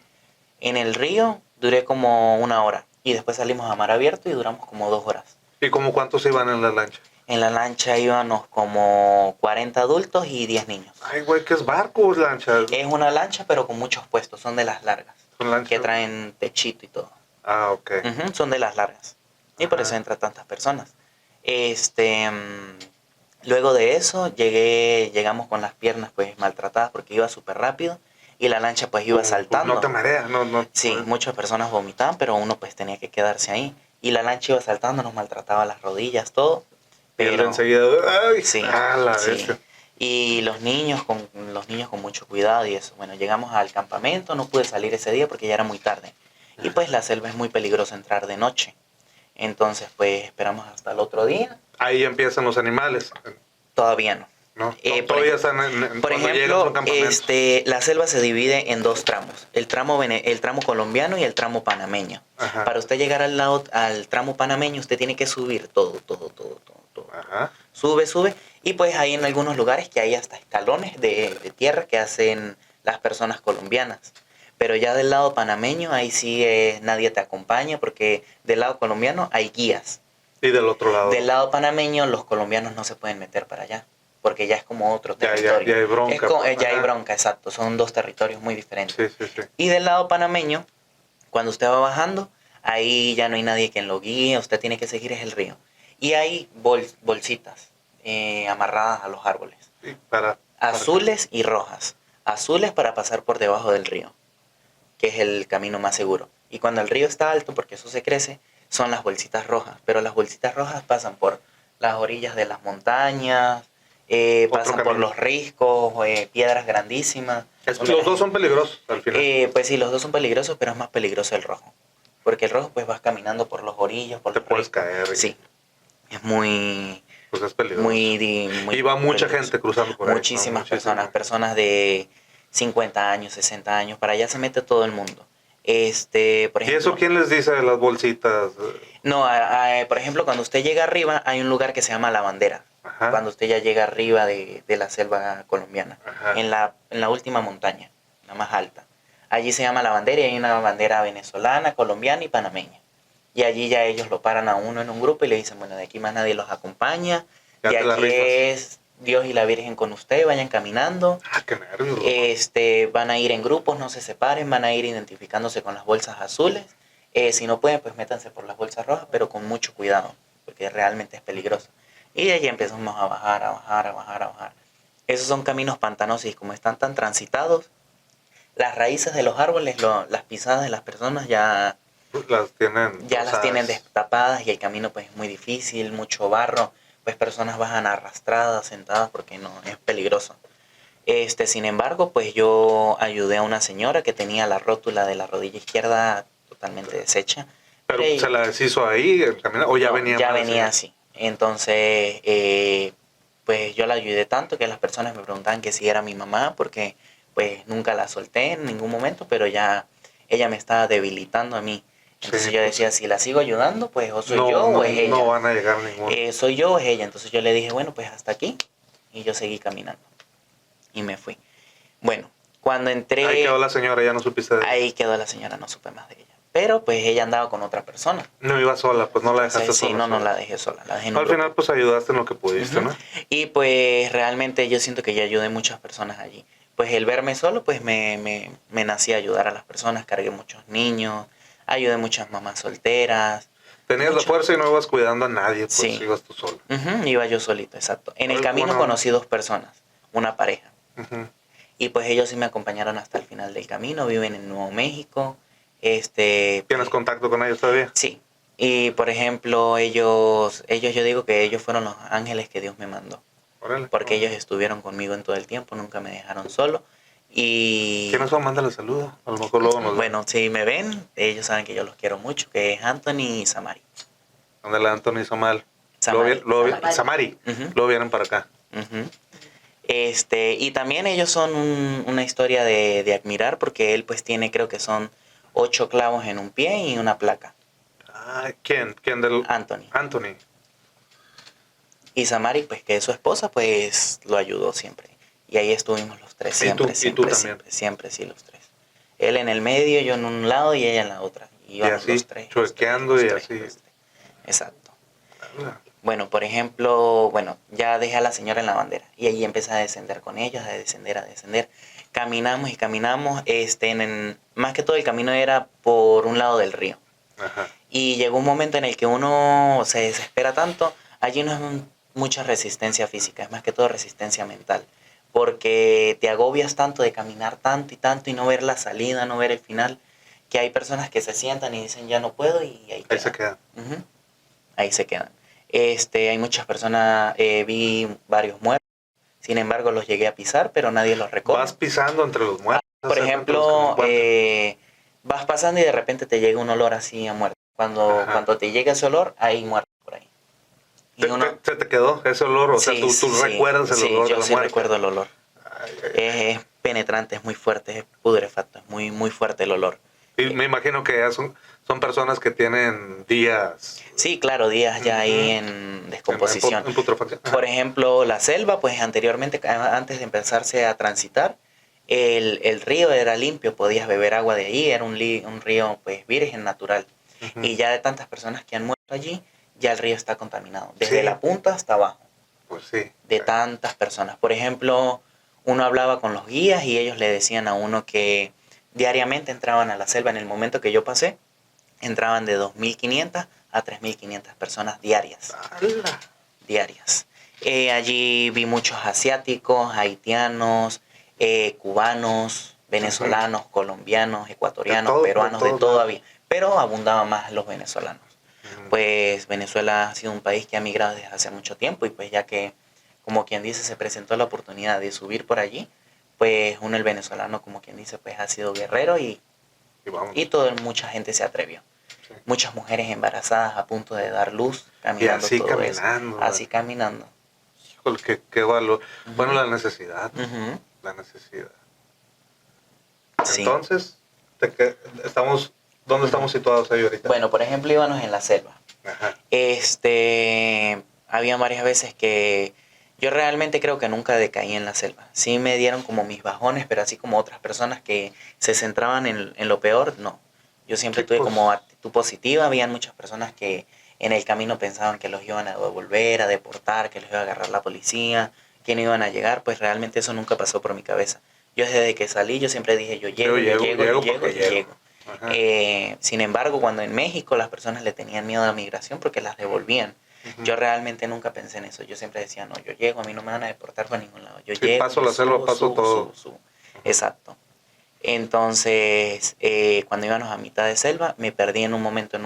en el río duré como 1 hora y después salimos a mar abierto y duramos como 2 horas. ¿Y como cuántos iban en la lancha? En la lancha íbamos como 40 adultos y 10 niños. Ay, güey, ¿qué es barco o es lancha? Es una lancha pero con muchos puestos, son de las largas, Son lanchas. que traen techito y todo. Ah, ok. Ujú, son de las largas y por eso entran tantas personas. Luego de eso llegamos con las piernas pues maltratadas porque iba súper rápido y la lancha pues iba saltando. No te mareas, no. Sí, muchas personas vomitaban, pero uno pues tenía que quedarse ahí. Y la lancha iba saltando, nos maltrataba las rodillas, todo. Pero enseguida, ay, sí, sí. bestia. Y los niños con mucho cuidado y eso. Bueno, llegamos al campamento, no pude salir ese día porque ya era muy tarde. Y pues la selva es muy peligroso entrar de noche. Entonces pues esperamos hasta el otro día. Ahí empiezan los animales. Todavía no. No, Por cuando ejemplo, llegas a un campamento. la selva se divide en 2 tramos, el tramo colombiano y el tramo panameño. Ajá. Para usted llegar al tramo panameño, usted tiene que subir todo. Ajá. Sube, y pues hay en algunos lugares que hay hasta escalones de tierra que hacen las personas colombianas. Pero ya del lado panameño, ahí sí nadie te acompaña, porque del lado colombiano hay guías. Y del otro lado. Del lado panameño, los colombianos no se pueden meter para allá, porque ya es como otro territorio. Ya hay bronca. Ya hay bronca, exacto. Son 2 territorios muy diferentes. Sí. Y del lado panameño, cuando usted va bajando, ahí ya no hay nadie quien lo guíe, usted tiene que seguir el río. Y hay bolsitas amarradas a los árboles. Azules y rojas. Azules para pasar por debajo del río, que es el camino más seguro. Y cuando el río está alto, porque eso se crece, son las bolsitas rojas. Pero las bolsitas rojas pasan por las orillas de las montañas, pasan por los riscos, piedras grandísimas. Los dos son peligrosos al final. Pues sí, los dos son peligrosos, pero es más peligroso el rojo. Porque el rojo pues vas caminando por los orillos, por te los puedes riscos. caer. Sí, es muy... Pues es peligroso. Y va mucha gente cruzando por ahí. Muchísimas personas de 50 años, 60 años, para allá se mete todo el mundo. Por ejemplo, ¿y eso quién les dice de las bolsitas? No, por ejemplo, cuando usted llega arriba, hay un lugar que se llama La Bandera. Ajá. Cuando usted ya llega arriba de la selva colombiana, Ajá. en la última montaña, la más alta. Allí se llama La Bandera y hay una bandera venezolana, colombiana y panameña. Y allí ya ellos lo paran a uno en un grupo y le dicen, bueno, de aquí más nadie los acompaña. Ya de te la aquí rifas. es Dios y la Virgen con usted, vayan caminando. Ah, qué nervios. Van a ir en grupos, no se separen, van a ir identificándose con las bolsas azules. Si no pueden, pues métanse por las bolsas rojas, pero con mucho cuidado, porque realmente es peligroso. Y de allí empezamos a bajar. Esos son caminos pantanosos y como están tan transitados, las raíces de los árboles, las pisadas de las personas ya las tienen las tienen destapadas y el camino pues es muy difícil, mucho barro, pues personas bajan arrastradas, sentadas, porque no, es peligroso. Sin embargo, pues yo ayudé a una señora que tenía la rótula de la rodilla izquierda totalmente deshecha. Pero se la deshizo ahí, o ya No, venía ya mal, venía así. Entonces, pues yo la ayudé tanto que las personas me preguntaban que si era mi mamá, porque pues nunca la solté en ningún momento, pero ya ella me estaba debilitando a mí. Entonces Sí, yo pues, decía, si la sigo ayudando, pues o soy no, yo no, o es ella. no van a llegar ninguno. Soy yo o es ella. Entonces yo le dije, bueno, pues hasta aquí. Y yo seguí caminando. Y me fui. Bueno, cuando entré... Ahí quedó la señora, ya no supiste de ella. Ahí quedó la señora, no supe más de ella. Pero pues ella andaba con otra persona. No iba sola, pues no la dejaste Entonces, sí, sola. no la dejé sola. La dejé en un Al final, grupo. pues ayudaste en lo que pudiste, Ujú. ¿no? Y pues realmente yo siento que ya ayudé a muchas personas allí. Pues el verme solo, pues me nacía ayudar a las personas. Cargué muchos niños, ayudé muchas mamás solteras. Tenías la fuerza y no ibas cuidando a nadie, pues Sí. ibas tú sola. Iba yo solito, exacto. En el camino Bueno. conocí 2 personas, una pareja. Ujú. Y pues ellos sí me acompañaron hasta el final del camino. Viven en Nuevo México. ¿Tienes contacto con ellos todavía? Sí. Y por ejemplo, ellos yo digo que ellos fueron los ángeles que Dios me mandó. Órale. Porque ellos estuvieron conmigo en todo el tiempo, nunca me dejaron solo. Y ¿Quiénes son? Mándale saludos. A lo mejor luego nos bueno, si me ven, ellos saben que yo los quiero mucho, que es Anthony y Samari. Ándale, Anthony Samal. Samari. Samari. Ujú. Luego vienen para acá. Ujú. Y también ellos son una historia de admirar, porque él pues tiene, creo que son 8 clavos en un pie y una placa. Ah, ¿quién? ¿Quién del...? Anthony. Anthony. Y Samari, pues que es su esposa, pues lo ayudó siempre. Y ahí estuvimos los 3 ¿Y tú? siempre, ¿Y siempre, tú también? siempre, sí, los 3. Él en el medio, yo en un lado y ella en la otra. Y íbamos así, los 3. chuequeando y así. Exacto. Ah, Bueno, por ejemplo, ya dejé a la señora en la bandera. Y ahí empecé a descender con ellos, a descender. Caminamos y caminamos. Más que todo el camino era por un lado del río. Ajá. Y llegó un momento en el que uno se desespera tanto. Allí no es mucha resistencia física, es más que todo resistencia mental. Porque te agobias tanto de caminar tanto y no ver la salida, no ver el final, que hay personas que se sientan y dicen ya no puedo y ahí quedan. Ahí se queda. Ujú. Ahí se quedan. Hay muchas personas, vi varios muertos, sin embargo los llegué a pisar, pero nadie los recoge. Vas pisando entre los muertos. Por entre los ejemplo, que se encuentran. vas pasando y de repente te llega un olor así a muerto. Cuando te llega ese olor, hay muertos por ahí. Y ¿Se te quedó ese olor? O sea, Sí, tú sí, recuerdas el olor de yo la sí muerte. recuerdo el olor. Ay, ay, ay. Es penetrante, es muy fuerte, es putrefacto, es muy, muy fuerte el olor. Y me imagino que ya son personas que tienen días Sí, claro, días ya ahí en descomposición. en putrefacción. Ajá. Por ejemplo, la selva, pues anteriormente, antes de empezarse a transitar, el río era limpio, podías beber agua de allí, era un río pues virgen, natural. Ujú. Y ya de tantas personas que han muerto allí, ya el río está contaminado, desde Sí. la punta hasta abajo, Pues sí. de tantas personas. Por ejemplo, uno hablaba con los guías y ellos le decían a uno que diariamente entraban a la selva. En el momento que yo pasé, entraban de 2.500 a 3.500 personas diarias. ¡Hala! Diarias. Allí vi muchos asiáticos, haitianos, cubanos, venezolanos, colombianos, ecuatorianos, De todo, peruanos, de de todos todo lados. había. Pero abundaban más los venezolanos. Ujú. Pues Venezuela ha sido un país que ha migrado desde hace mucho tiempo y pues ya que, como quien dice, se presentó la oportunidad de subir por allí, pues el venezolano, como quien dice, pues ha sido guerrero y vamos. mucha gente se atrevió. Sí. Muchas mujeres embarazadas a punto de dar luz, caminando así todo eso. caminando, Así caminando. Híjole, qué valor. Ujú. Bueno, la necesidad. Ujú. La necesidad. Sí. Entonces, ¿dónde estamos situados ahí ahorita? Bueno, por ejemplo, íbamos en la selva. Ajá. Había varias veces que yo realmente creo que nunca decaí en la selva. Sí me dieron como mis bajones, pero así como otras personas que se centraban en lo peor, no. Yo siempre Sí, tuve pues. como actitud positiva. Habían muchas personas que en el camino pensaban que los iban a devolver, a deportar, que los iba a agarrar la policía, que no iban a llegar. Pues realmente eso nunca pasó por mi cabeza. Yo desde que salí, yo siempre dije, yo llego. Ajá. Sin embargo, cuando en México las personas le tenían miedo a la migración porque las devolvían, Ujú. yo realmente nunca pensé en eso. Yo siempre decía, no, yo llego, a mí no me van a deportar por ningún lado. Yo Sí, llego, paso yo la selva, subo, paso todo. subo. Exacto. Entonces, cuando íbamos a mitad de selva, me perdí en un momento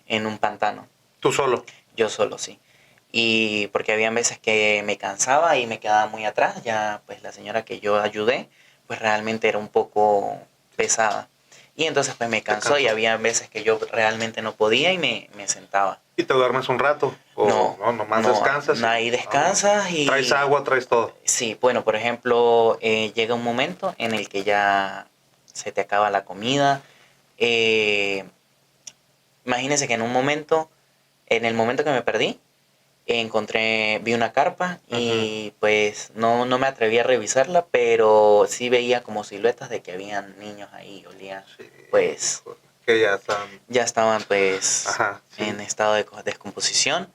en un pantano. Tú solo. Yo solo, sí. Y porque habían veces que me cansaba y me quedaba muy atrás, ya pues la señora que yo ayudé, pues realmente era un poco pesada. Y entonces pues me cansó y había veces que yo realmente no podía y me sentaba. ¿Y te duermes un rato? ¿O no, nomás descansas? Ahí descansas y... ¿Traes agua, traes todo? Sí, bueno, por ejemplo, llega un momento en el que ya se te acaba la comida. Imagínense que en el momento que me perdí, vi una carpa y pues no me atreví a revisarla, pero sí veía como siluetas de que habían niños ahí, olía, Sí, pues que ya estaban pues Ajá, sí. en estado de descomposición.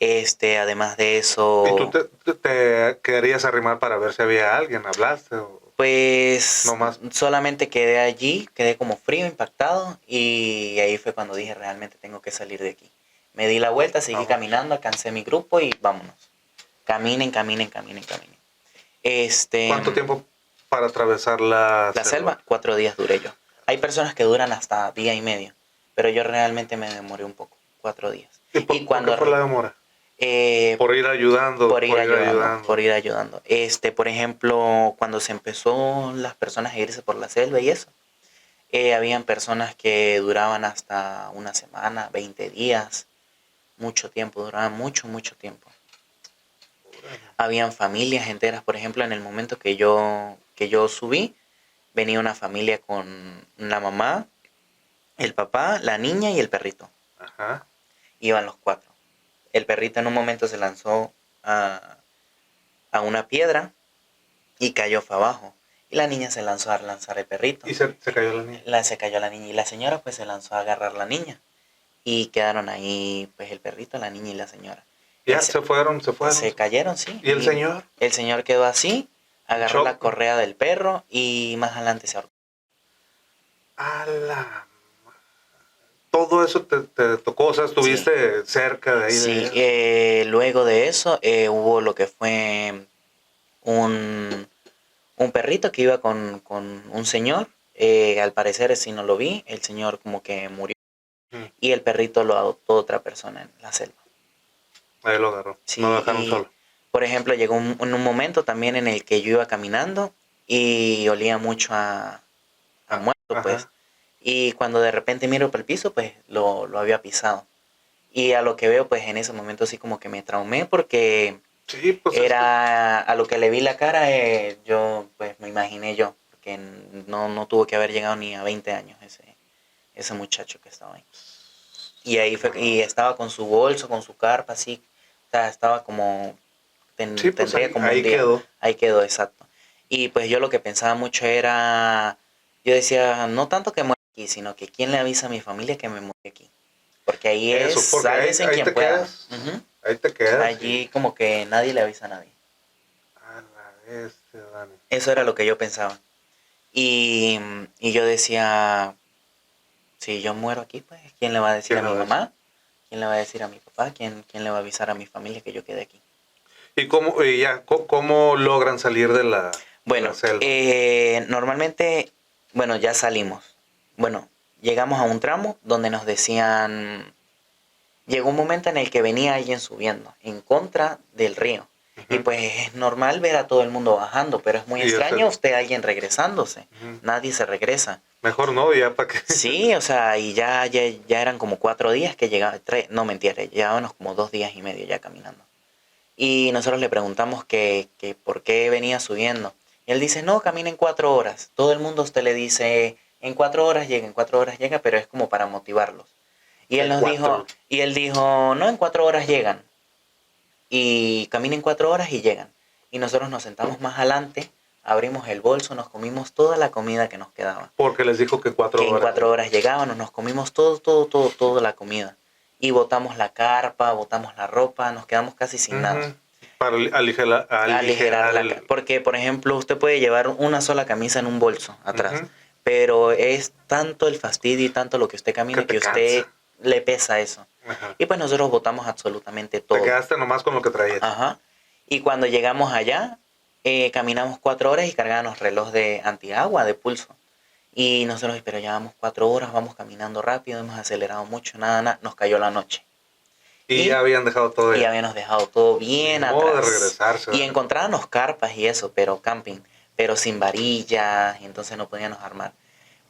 Además de eso, ¿Y tú te querías arrimar para ver si había alguien? ¿Hablaste? pues No más. solamente quedé allí, quedé como frío, impactado, y ahí fue cuando dije realmente tengo que salir de aquí. Me di la vuelta, seguí Vamos. caminando, alcancé mi grupo y vámonos. Caminen. ¿Cuánto tiempo para atravesar la selva? 4 días duré yo. Hay personas que duran hasta día y medio, pero yo realmente me demoré un poco, 4 días. ¿Y por qué fue la demora? Por ir ayudando. Por ir ayudando. Por ejemplo, cuando se empezó las personas a irse por la selva y eso, habían personas que duraban hasta una semana, 20 días, mucho tiempo, duraban mucho tiempo. Habían familias enteras, por ejemplo, en el momento que yo subí, venía una familia con la mamá, el papá, la niña y el perrito. Ajá. Iban los 4. El perrito en un momento se lanzó a una piedra y cayó fue abajo. Y la niña se lanzó a lanzar el perrito. ¿Y se cayó la niña? Se cayó la niña. Y la señora pues se lanzó a agarrar la niña. Y quedaron ahí pues el perrito, la niña y la señora. Ya se fueron. Se cayeron, sí. ¿Y el señor? El señor quedó así, agarró la correa del perro y más adelante se ahorcó. Todo eso te tocó, o sea, estuviste cerca de ahí. Sí, luego de eso hubo lo que fue un perrito que iba con un señor. Al parecer sí no lo vi, el señor como que murió. Y el perrito lo adoptó otra persona en la selva. Ahí lo agarró, sí, no lo dejaron solo. Por ejemplo, llegó un momento también en el que yo iba caminando y olía mucho a muerto, pues. Y cuando de repente miro para el piso, pues lo había pisado. Y a lo que veo, pues en ese momento sí como que me traumé porque sí, pues era a lo que le vi la cara, yo pues me imaginé yo, porque no tuvo que haber llegado ni a 20 años ese muchacho que estaba ahí. Y ahí fue, y estaba con su bolso, con su carpa, así, o sea, estaba como, tendría como un día. Ahí quedó, exacto. Y pues yo lo que pensaba mucho era, yo decía, no tanto que muera aquí, sino que quién le avisa a mi familia que me muero aquí. Porque ahí sabes en quien pueda. Ahí te quedas. Allí como que nadie le avisa a nadie. A la bestia, Dani. Eso era lo que yo pensaba. Y yo decía, si yo muero aquí, pues, ¿quién le va a decir a mi mamá? ¿Quién le va a decir a mi papá? ¿Quién le va a avisar a mi familia que yo quedé aquí? ¿Y cómo logran salir de la selva? Normalmente, bueno, ya salimos. Bueno, llegamos a un tramo donde nos decían, llegó un momento en el que venía alguien subiendo en contra del río. Y pues es normal ver a todo el mundo bajando, pero es muy extraño alguien regresándose. Nadie se regresa. Mejor no, ya para qué. Sí, o sea, y ya eran como 4 días que llegaban, no mentira, llevábamos como 2 días y medio ya caminando. Y nosotros le preguntamos que por qué venía subiendo. Y él dice, no, caminen 4 horas. Todo el mundo a usted le dice, en 4 horas llega, pero es como para motivarlos. Y él dijo, no, en 4 horas llegan. Y caminen 4 horas y llegan. Y nosotros nos sentamos más adelante, abrimos el bolso, nos comimos toda la comida que nos quedaba. Porque les dijo que 4 horas. Que en 4 horas llegaban, nos comimos toda la comida. Y botamos la carpa, botamos la ropa, nos quedamos casi sin nada. Para aligerar porque, por ejemplo, usted puede llevar una sola camisa en un bolso atrás. Pero es tanto el fastidio y tanto lo que usted camina que usted le pesa eso. Y pues nosotros botamos absolutamente todo. Te quedaste nomás con lo que traías. Ajá. Y cuando llegamos allá, caminamos 4 horas y cargábamos reloj de antiagua, de pulso. Y nosotros, pero ya vamos 4 horas, vamos caminando rápido, hemos acelerado mucho, nada, nos cayó la noche. Y ya habían dejado todo y ya. habíamos dejado todo bien Ni modo de atrás. regresarse, Y ¿verdad? encontrábamos carpas y eso, pero camping, pero sin varillas, y entonces no podíamos armar.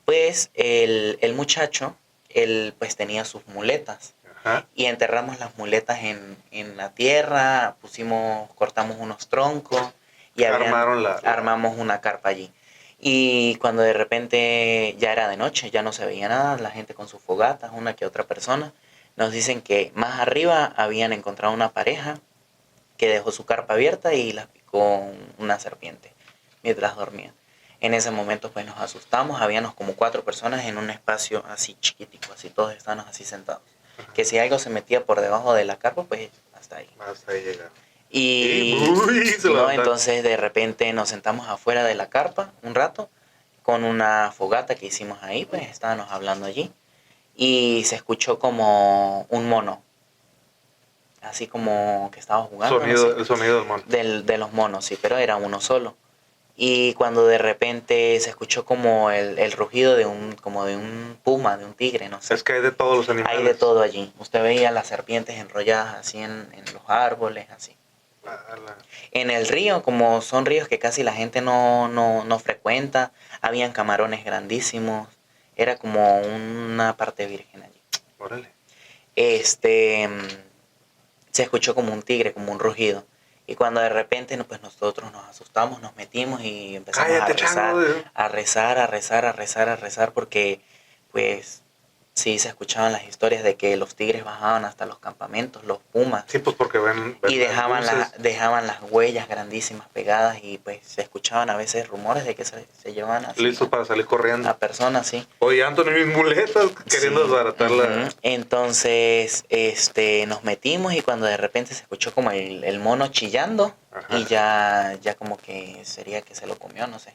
Pues el muchacho, él pues tenía sus muletas. Ajá. Y enterramos las muletas en la tierra, cortamos unos troncos y armamos una carpa allí. Y cuando de repente ya era de noche, ya no se veía nada, la gente con sus fogatas, una que otra persona, nos dicen que más arriba habían encontrado una pareja que dejó su carpa abierta y la picó una serpiente mientras dormían. En ese momento pues nos asustamos, habíamos como 4 personas en un espacio así chiquitico, así todos estábamos así sentados. Que si algo se metía por debajo de la carpa, pues hasta ahí. Hasta ahí llega. Y Se no, levantan. entonces de repente nos sentamos afuera de la carpa un rato con una fogata que hicimos ahí, pues estábamos hablando allí. Y se escuchó como un mono, así como que estaba jugando. No sé, El sonido del mono. de los monos, sí, pero era uno solo. Y cuando de repente se escuchó como el rugido de un puma, de un tigre, no sé. Es que hay de todos los animales. Hay de todo allí. Usted veía las serpientes enrolladas así en los árboles, así. Ala. En el río, como son ríos que casi la gente no frecuenta, habían camarones grandísimos. Era como una parte virgen allí. Órale. Se escuchó como un tigre, como un rugido. Y cuando de repente pues nosotros nos asustamos, nos metimos y empezamos Cállate, chango. a rezar, porque pues sí se escuchaban las historias de que los tigres bajaban hasta los campamentos, los pumas, Sí, pues porque ven y las luces. dejaban las huellas grandísimas pegadas, y pues se escuchaban a veces rumores de que se llevaban así Listos para salir corriendo. a personas, sí. Oye, Anthony, mis muletas, queriendo Sí, desbaratar la... ujú. Entonces, nos metimos y cuando de repente se escuchó como el mono chillando, Ajá. y ya como que sería que se lo comió, no sé.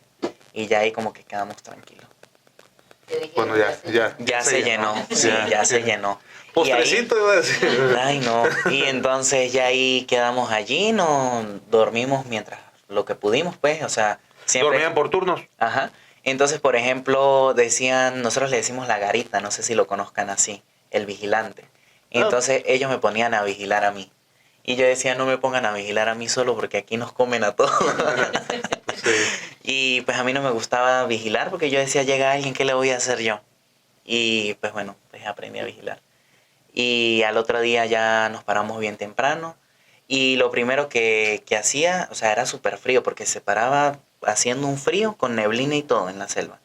Y ya ahí como que quedamos tranquilos. Yo dije, Bueno, ya. Ya se llenó, sí, ya se llenó. Y ahí- Postrecito iba a decir. Ay, no. Y entonces ya ahí quedamos allí, nos dormimos mientras lo que pudimos, pues, o sea, siempre... Dormían por turnos. Ajá. Entonces, por ejemplo, nosotros le decimos la garita, no sé si lo conozcan así, el vigilante. Entonces ellos me ponían a vigilar a mí. Y yo decía, no me pongan a vigilar a mí solo porque aquí nos comen a todos. Sí. Y pues a mí no me gustaba vigilar porque yo decía, llega alguien, ¿qué le voy a hacer yo? Y pues bueno, pues aprendí a vigilar. Y al otro día ya nos paramos bien temprano. Y lo primero que hacía, o sea, era súper frío porque se paraba haciendo un frío con neblina y todo en la selva.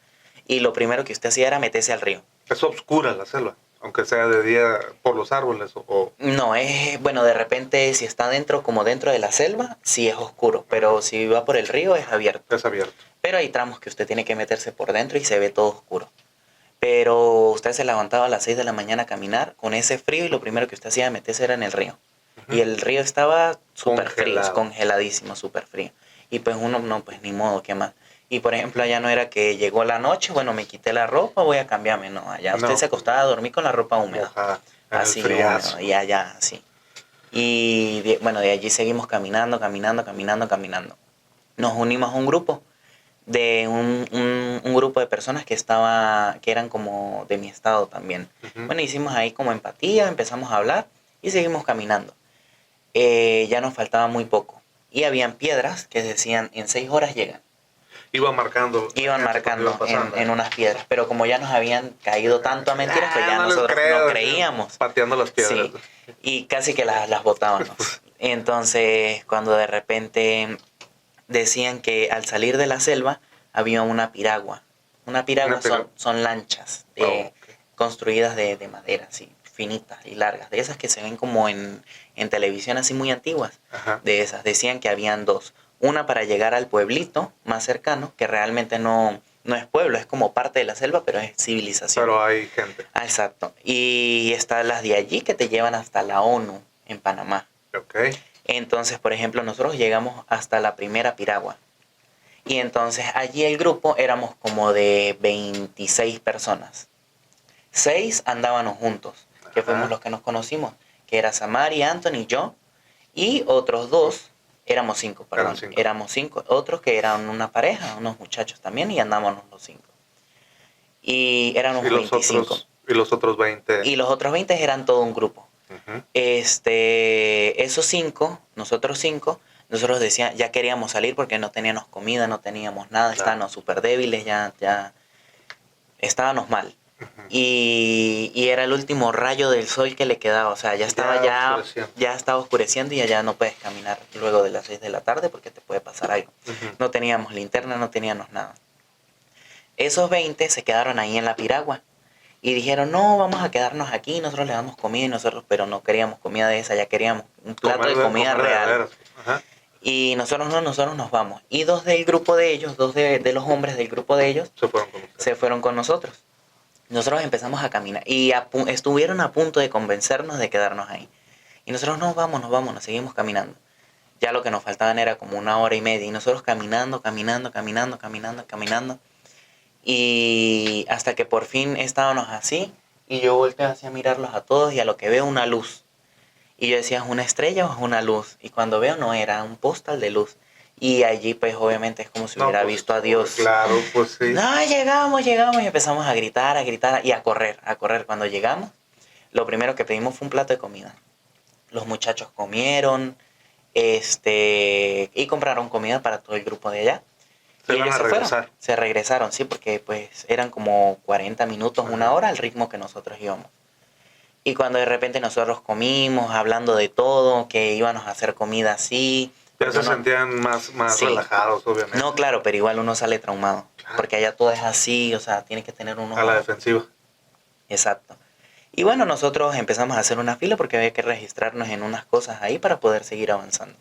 Y lo primero que usted hacía era meterse al río. Es oscura la selva, aunque sea de día por los árboles o... No, bueno, de repente si está como dentro de la selva, sí es oscuro. Pero si va por el río es abierto. es abierto. Pero hay tramos que usted tiene que meterse por dentro y se ve todo oscuro. Pero usted se levantaba a las 6 de la mañana a caminar con ese frío y lo primero que usted hacía era meterse era en el río. Y el río estaba súper frío, Congelado. congeladísimo, súper frío. Y pues uno, no, pues ni modo, ¿qué más? Y por ejemplo, allá no era que llegó la noche, bueno, me quité la ropa, voy a cambiarme. No, allá usted No. se acostaba a dormir con la ropa húmeda. Mojada, en Así, el friazo. húmedo, y allá, así. Y de allí seguimos caminando. Nos unimos a un grupo de un grupo de personas que eran como de mi estado también. Ujú. Bueno, hicimos ahí como empatía, empezamos a hablar y seguimos caminando. Ya nos faltaba muy poco. Y habían piedras que decían, en 6 horas llegan. Iban marcando. Iban marcando Iban pasando. en unas piedras. Pero como ya nos habían caído tanto a mentiras, pues ya no les nosotros creo, no creíamos. Pateando las piedras. Sí, y casi que las botábamos. Entonces, cuando de repente decían que al salir de la selva había una piragua. Una piragua son lanchas construidas de madera, así, finitas y largas. De esas que se ven como en televisión, así muy antiguas. Ajá. De esas. Decían que habían 2. Una para llegar al pueblito más cercano, que realmente no es pueblo, es como parte de la selva, pero es civilización. Pero hay gente. Ah, exacto. Y están las de allí que te llevan hasta la ONU en Panamá. Ok. Entonces, por ejemplo, nosotros llegamos hasta la primera piragua. Y entonces allí el grupo éramos como de 26 personas. 6 andábamos juntos, que Ajá. fuimos los que nos conocimos, que era Samari, Anthony, yo, y otros 2, éramos 5, perdón. Eran 5. Éramos 5, otros que eran una pareja, unos muchachos también, y andábamos los 5. Y éramos Y los 25. otros 20. Y los otros 20 eran todo un grupo. Ujú. Esos 5, nosotros decían, ya queríamos salir porque no teníamos comida, no teníamos nada, Claro. estábamos súper débiles, ya estábamos mal. Y era el último rayo del sol que le quedaba, o sea, ya oscureciendo. ya estaba oscureciendo y ya no puedes caminar luego de las 6 de la tarde porque te puede pasar algo. Ujú. No teníamos linterna, no teníamos nada. Esos 20 se quedaron ahí en la piragua y dijeron, no, vamos a quedarnos aquí, nosotros le damos comida y nosotros, pero no queríamos comida de esa, ya queríamos un plato de comida Comer de real. veras. Ajá. Y nosotros nos vamos. Y dos del grupo de ellos, dos de los hombres del grupo de ellos, Se fueron con ustedes. se fueron con nosotros. Nosotros empezamos a caminar y estuvieron a punto de convencernos de quedarnos ahí. Y nosotros nos vamos, nos seguimos caminando. Ya lo que nos faltaban era como 1 hora y media. Y nosotros caminando. Y hasta que por fin estábamos así. Y yo volteé hacia mirarlos a todos y a lo que veo una luz. Y yo decía, ¿es una estrella o es una luz? Y cuando veo, no, era un postal de luz. Y allí, pues, obviamente, es como si hubiera pues, visto a Dios. Claro, pues sí. No, llegamos. Y empezamos a gritar y a correr. Cuando llegamos, lo primero que pedimos fue un plato de comida. Los muchachos comieron, y compraron comida para todo el grupo de allá. Se Y iban ellos a regresar. se regresaron, sí, porque pues eran como 40 minutos, 1 hora al ritmo que nosotros íbamos. Y cuando de repente nosotros comimos, hablando de todo, que íbamos a hacer comida así. Ya se uno- sentían más Sí. relajados, obviamente. No, claro, pero igual uno sale traumado. Claro. Porque allá todo es así, o sea, tiene que tener uno... A la defensiva. Exacto. Y bueno, nosotros empezamos a hacer una fila porque había que registrarnos en unas cosas ahí para poder seguir avanzando.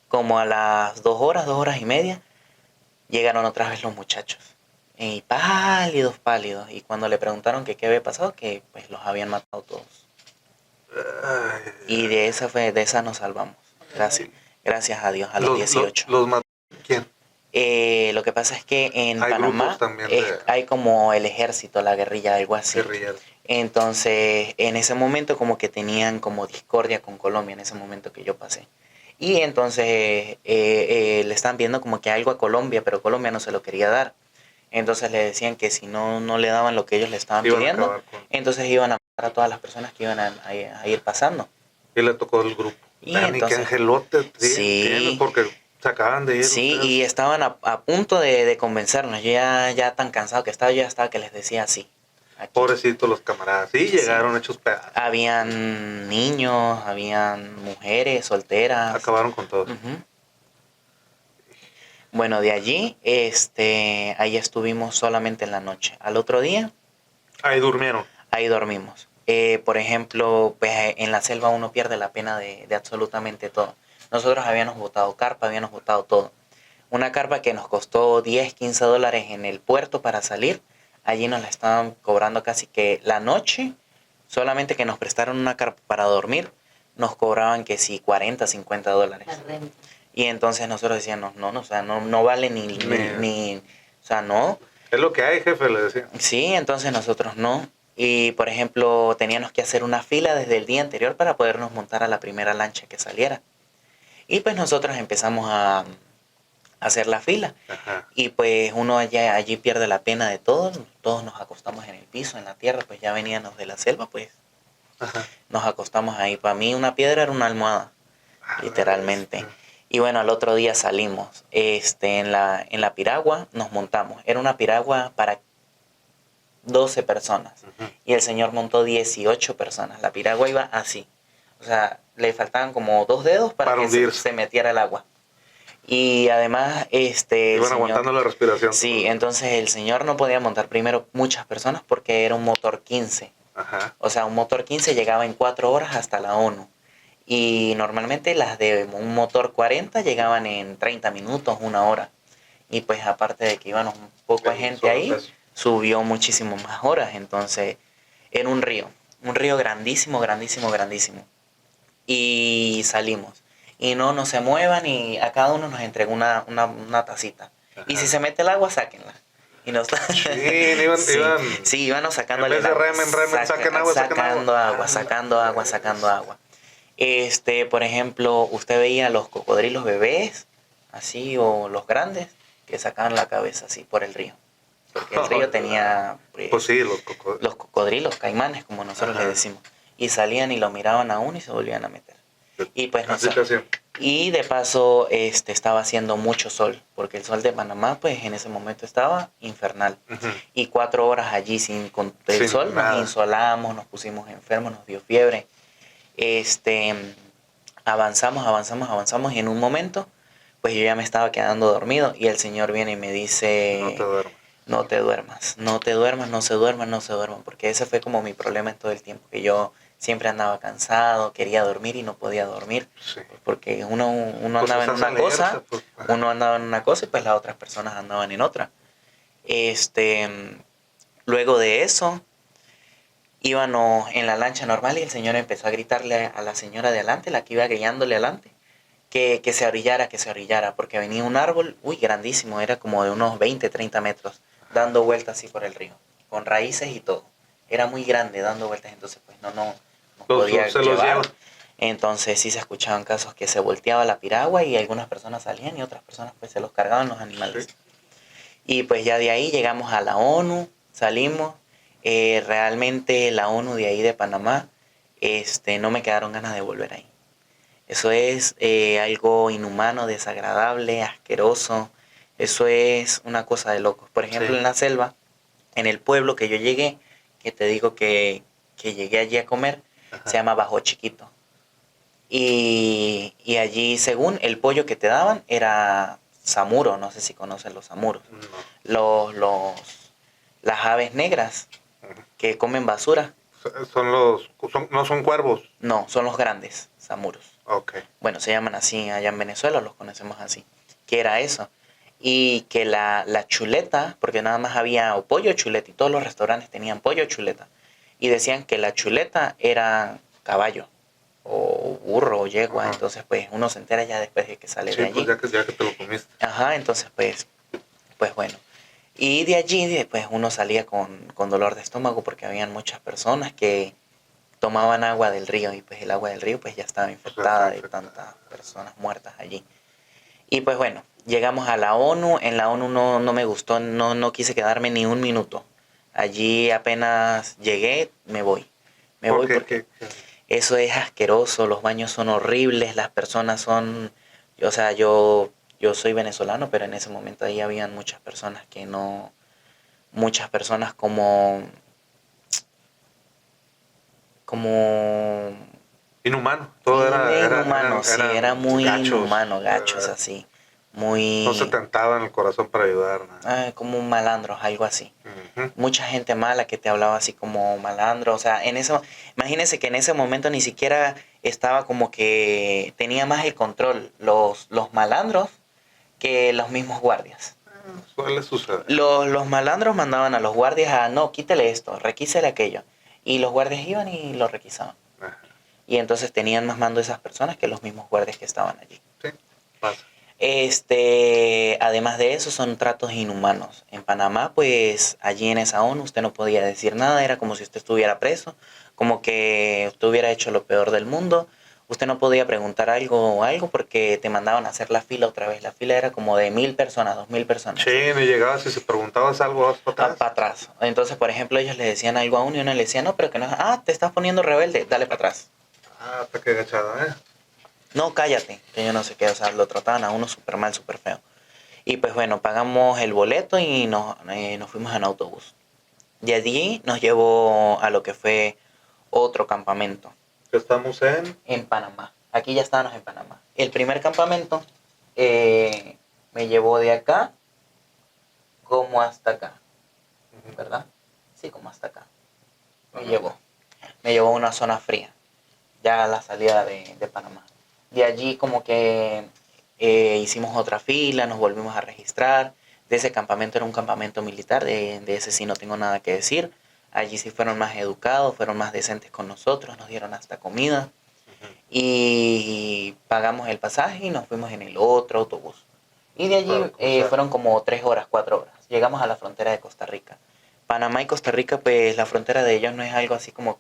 Como a las 2 horas y media, llegaron otra vez los muchachos. Y pálidos. Y cuando le preguntaron que qué había pasado, que pues los habían matado todos. Ay, Y de esa nos salvamos. Gracias a Dios, a los 18. Los mató. ¿Quién? Lo que pasa es que en Hay Panamá grupos también de- hay como el ejército, la guerrilla, algo así. Guerrilleros. Entonces, en ese momento como que tenían como discordia con Colombia, en ese momento que yo pasé. Y entonces le estaban viendo como que algo a Colombia, pero Colombia no se lo quería dar. Entonces le decían que si no le daban lo que ellos le estaban Iban a pidiendo, acabar con- entonces iban a matar a todas las personas que iban a ir pasando. Y le tocó el grupo. Y Vean, entonces- qué angelote. Sí. ¿Entiendes? Porque se acaban de ir. Sí, ustedes. y estaban a punto de convencernos. Yo ya tan cansado que estaba, yo ya estaba que les decía así. Aquí. Pobrecitos los camaradas. Sí, llegaron hechos pedazos. Habían niños, habían mujeres solteras. Acabaron con todo. Ujú. Bueno, de allí, ahí estuvimos solamente en la noche. Al otro día, Ahí durmieron. ahí dormimos. Por ejemplo, pues, en la selva uno pierde la pena de absolutamente todo. Nosotros habíamos botado carpa, habíamos botado todo. Una carpa que nos costó 10, 15 dólares en el puerto para salir, allí nos la estaban cobrando casi que la noche, solamente que nos prestaron una carpa para dormir, nos cobraban que sí 40, 50 dólares. La renta. Y entonces nosotros decíamos, no, o sea, no vale ni, o sea, no. Es lo que hay, jefe, le decía. Sí, entonces nosotros no. Y, por ejemplo, teníamos que hacer una fila desde el día anterior para podernos montar a la primera lancha que saliera. Y pues nosotros empezamos a hacer la fila. Ajá. Y pues uno allí pierde la pena de todo. Todos nos acostamos en el piso, en la tierra, pues ya veníamos de la selva, pues Ajá. nos acostamos ahí. Para mí una piedra era una almohada, literalmente. Y bueno, al otro día salimos. En la piragua nos montamos. Era una piragua para 12 personas. Ujú. Y el señor montó 18 personas. La piragua iba así. O sea, le faltaban como 2 dedos para que hundirse. se metiera el agua. Y además, el Iban señor... aguantando la respiración. Sí, entonces el señor no podía montar primero muchas personas porque era un motor 15. Ajá. O sea, un motor 15 llegaba en 4 horas hasta la ONU. Y normalmente las de un motor 40 llegaban en 30 minutos, 1 hora. Y pues aparte de que íbamos un poco de gente Solo ahí, peso. subió muchísimo más horas. Entonces, era un río grandísimo. Y salimos. Y no se muevan y a cada uno nos entregó una tacita. Ajá. Y si se mete el agua, sáquenla. Y nos... Sí, iban. Sí, íbamos sacándole En vez de remen, saquen agua, sacando agua, sacando agua. Por ejemplo, usted veía los cocodrilos bebés, así, o los grandes, que sacaban la cabeza así por el río. Porque el río tenía Pues sí, los cocodrilos, caimanes, como nosotros Ajá. le decimos. y salían y lo miraban a uno y se volvían a meter. Y pues no Así sé. te hacían. Y de paso estaba haciendo mucho sol, porque el sol de Panamá pues en ese momento estaba infernal. Ujú. Y 4 horas allí con el Sin sol nada. nos insolamos, nos pusimos enfermos, nos dio fiebre. Avanzamos y en un momento pues yo ya me estaba quedando dormido y el Señor viene y me dice, No te duermas. no te duermas, no te duermas, no se duerman, no se duerman, porque ese fue como mi problema en todo el tiempo, que yo siempre andaba cansado, quería dormir y no podía dormir, Sí. porque uno Pues andaba en estás una cosa, alerta, pues. Ajá. uno andaba en una cosa y pues las otras personas andaban en otra. Luego de eso, íbamos en la lancha normal y el señor empezó a gritarle a la señora de adelante, la que iba guiándole adelante, que se orillara, porque venía un árbol, grandísimo, era como de unos 20, 30 metros, dando vueltas así por el río, con raíces y todo. Era muy grande, dando vueltas, entonces pues no podía Se los llevar. lleva. Entonces sí se escuchaban casos que se volteaba la piragua y algunas personas salían y otras personas pues se los cargaban los animales. Sí. Y pues ya de ahí llegamos a la ONU, salimos. Realmente la ONU de ahí de Panamá, no me quedaron ganas de volver ahí. Eso es algo inhumano, desagradable, asqueroso. Eso es una cosa de locos. Por ejemplo, Sí. en la selva, en el pueblo que yo llegué, que te digo que llegué allí a comer, Ajá. se llama Bajo Chiquito. Y allí, según el pollo que te daban, era samuro. No sé si conocen los samuros. No. Las aves negras que comen basura. No son cuervos. No, son los grandes samuros. Ok. Bueno, se llaman así allá en Venezuela, los conocemos así. Que era eso. Y que la chuleta, porque nada más había o pollo o chuleta, y todos los restaurantes tenían pollo o chuleta. Y decían que la chuleta era caballo, o burro, o yegua. Ajá. Entonces, pues, uno se entera ya después de que sale Sí, de allí. pues ya que te lo comiste. Ajá, entonces, pues bueno. Y de allí, pues, uno salía con dolor de estómago porque habían muchas personas que tomaban agua del río y pues el agua del río pues ya estaba infectada de tantas personas muertas allí. Y pues bueno, llegamos a la ONU, en la ONU no me gustó, no quise quedarme ni un minuto. Allí apenas llegué, me voy. Me voy porque eso es asqueroso, los baños son horribles, las personas son, o sea, yo soy venezolano, pero en ese momento ahí habían muchas personas que no, muchas personas como inhumano. Todo sí, era inhumano, era muy gachos, inhumano, gachos así, muy... No se tentaban el corazón para ayudar. ¿No? como malandros, algo así. Uh-huh. Mucha gente mala que te hablaba así como malandro, o sea, imagínense que en ese momento ni siquiera estaba como que tenía más el control los malandros que los mismos guardias. Suele suceder. Los malandros mandaban a los guardias a, no, quítele esto, requísele aquello. Y los guardias iban y lo requisaban. Ajá. Y entonces tenían más mando esas personas que los mismos guardias que estaban allí. Sí, pasa. Además de eso, son tratos inhumanos. En Panamá, pues, allí en esa ONU usted no podía decir nada, era como si usted estuviera preso, como que usted hubiera hecho lo peor del mundo. Usted no podía preguntar algo porque te mandaban a hacer la fila otra vez. La fila era como de 1,000 personas, 2,000 personas. Sí, me llegabas y si preguntabas algo, vas para atrás. Para atrás. Entonces, por ejemplo, ellos le decían algo a uno y uno le decía, no, pero que no, te estás poniendo rebelde, dale para atrás. Hasta que agachado, No, cállate, que yo no sé qué, o sea, lo trataban a uno súper mal, súper feo. Y pues bueno, pagamos el boleto y nos fuimos en autobús. De allí nos llevó a lo que fue otro campamento. Que estamos en Panamá. Aquí ya estábamos en Panamá. El primer campamento me llevó de acá como hasta acá, ¿verdad? Sí, como hasta acá. Me llevó a una zona fría, ya a la salida de Panamá. De allí como que hicimos otra fila, nos volvimos a registrar. De ese campamento era un campamento militar, de ese sí no tengo nada que decir. Allí sí fueron más educados, fueron más decentes con nosotros, nos dieron hasta comida. Y pagamos el pasaje y nos fuimos en el otro autobús. Y de allí fueron como 3 horas, 4 horas. Llegamos a la frontera de Costa Rica. Panamá y Costa Rica, pues la frontera de ellos no es algo así como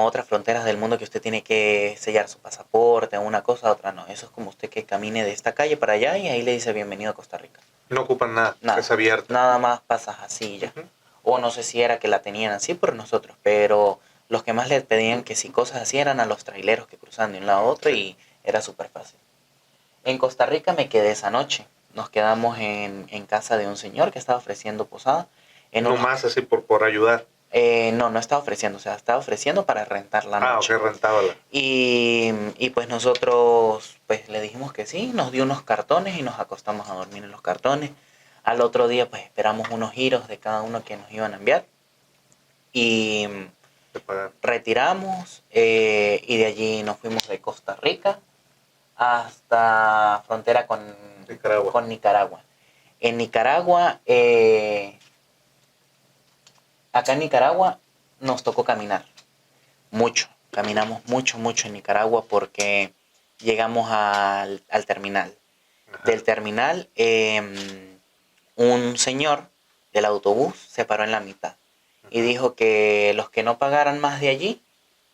otras fronteras del mundo que usted tiene que sellar su pasaporte, una cosa, otra no. Eso es como usted que camine de esta calle para allá y ahí le dice bienvenido a Costa Rica. No ocupan nada. Es abierto. Nada más pasas así ya. o no sé si era que la tenían así por nosotros, pero los que más les pedían que si cosas así eran a los traileros que cruzan de un lado a otro y era súper fácil. En Costa Rica me quedé esa noche. Nos quedamos en casa de un señor que estaba ofreciendo posada. No más así por ayudar. No estaba ofreciendo, o sea, estaba ofreciendo para rentar la Ah, noche. ok, rentábala. Y pues nosotros pues le dijimos que sí, nos dio unos cartones y nos acostamos a dormir en los cartones. Al otro día pues esperamos unos giros de cada uno que nos iban a enviar. Y De pagar. retiramos y de allí nos fuimos de Costa Rica hasta frontera Nicaragua. con Nicaragua. En Nicaragua, acá en Nicaragua nos tocó caminar mucho. Caminamos mucho en Nicaragua porque llegamos al terminal. Ajá. Del terminal, un señor del autobús se paró en la mitad y dijo que los que no pagaran más de allí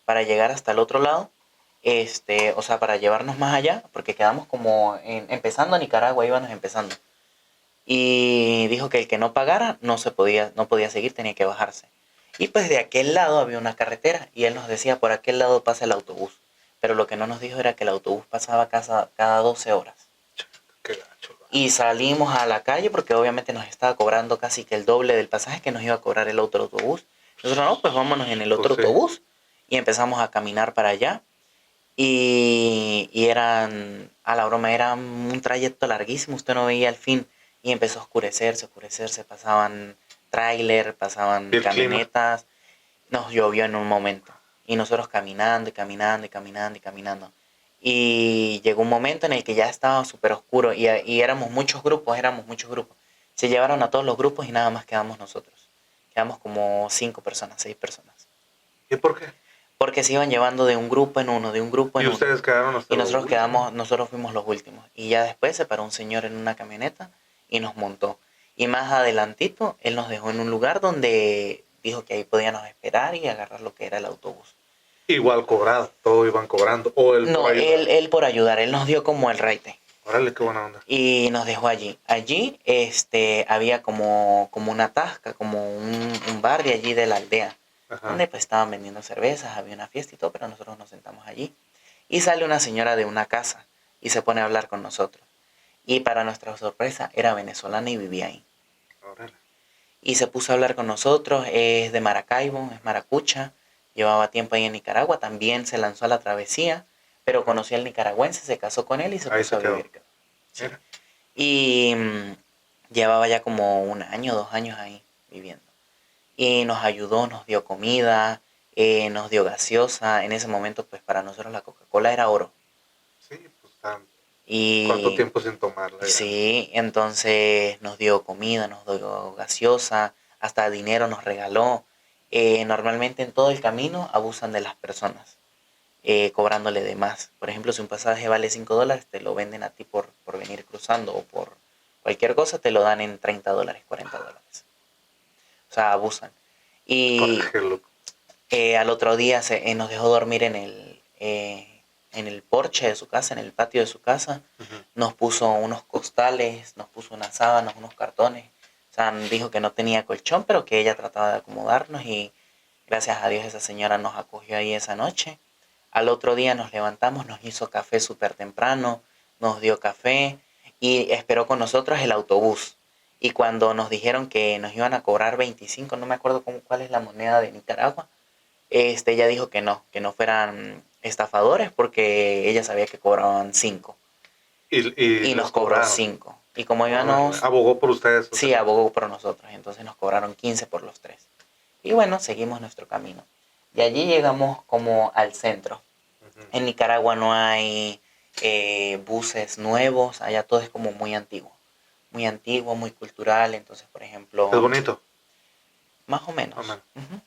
para llegar hasta el otro lado, o sea, para llevarnos más allá, porque quedamos como empezando a Nicaragua, íbamos empezando. Y dijo que el que no pagara no podía seguir, tenía que bajarse. Y pues de aquel lado había una carretera y él nos decía, por aquel lado pasa el autobús. Pero lo que no nos dijo era que el autobús pasaba cada 12 horas. Qué gacho. Y salimos a la calle porque obviamente nos estaba cobrando casi que el doble del pasaje que nos iba a cobrar el otro autobús. Nosotros no, pues vámonos en el otro Pues sí. autobús. Y empezamos a caminar para allá. Y a la broma, era un trayecto larguísimo, usted no veía el fin. Y empezó a oscurecerse, pasaban tráiler, pasaban ¿Y el camionetas. Nos llovió en un momento. Y nosotros caminando y caminando y caminando y caminando. Y llegó un momento en el que ya estaba súper oscuro y éramos muchos grupos. Se llevaron a todos los grupos y nada más quedamos nosotros. Quedamos como 5 personas, 6 personas. ¿Y por qué? Porque se iban llevando de un grupo en uno, de un grupo en ¿Y uno. ustedes quedaron hasta Y nosotros los últimos? nosotros fuimos los últimos. Y ya después se paró un señor en una camioneta y nos montó. Y más adelantito, él nos dejó en un lugar donde dijo que ahí podíamos esperar y agarrar lo que era el autobús. Igual cobrado, todo iban cobrando. O el No, por ayudar. él por ayudar, él nos dio como el raite. Órale, qué buena onda. Y nos dejó allí. Allí había como una tasca, como un bar de allí de la aldea. Ajá. Donde pues estaban vendiendo cervezas, había una fiesta y todo, pero nosotros nos sentamos allí. Y sale una señora de una casa y se pone a hablar con nosotros. Y para nuestra sorpresa era venezolana y vivía ahí. Órale. Y se puso a hablar con nosotros, es de Maracaibo, es maracucha, llevaba tiempo ahí en Nicaragua, también se lanzó a la travesía, pero conoció al nicaragüense, se casó con él y se Ahí puso se a quedó. vivir. Sí. Mira. Y llevaba ya como 1 año, 2 años ahí viviendo. Y nos ayudó, nos dio comida, nos dio gaseosa. En ese momento, pues para nosotros la Coca-Cola era oro. Sí, pues tan. Y ¿Cuánto tiempo sin tomarla? Ya? sí, entonces nos dio comida, nos dio gaseosa, hasta dinero nos regaló. Normalmente en todo el camino abusan de las personas, cobrándole de más. Por ejemplo, si un pasaje vale $5, te lo venden a ti por venir cruzando o por cualquier cosa, te lo dan en $30, $40. O sea, abusan. Y Qué loco. al otro día nos dejó dormir en el porche de su casa, en el patio de su casa. Ujú. Nos puso unos costales, nos puso unas sábanas, unos cartones. O sea, dijo que no tenía colchón, pero que ella trataba de acomodarnos y gracias a Dios esa señora nos acogió ahí esa noche. Al otro día nos levantamos, nos hizo café súper temprano, nos dio café y esperó con nosotros el autobús. Y cuando nos dijeron que nos iban a cobrar 25, no me acuerdo cuál es la moneda de Nicaragua, ella dijo que no fueran estafadores porque ella sabía que cobraban 5 y nos cobró cobraron. 5. Y como íbamos, Abogó por ustedes. O sí, sea. abogó por nosotros, entonces nos cobraron 15 por los 3. Y bueno, seguimos nuestro camino. Y allí llegamos como al centro. Ujú. En Nicaragua no hay buses nuevos, allá todo es como muy antiguo, muy cultural. Entonces, por ejemplo, Es bonito. más o menos. Más o menos. Ujú.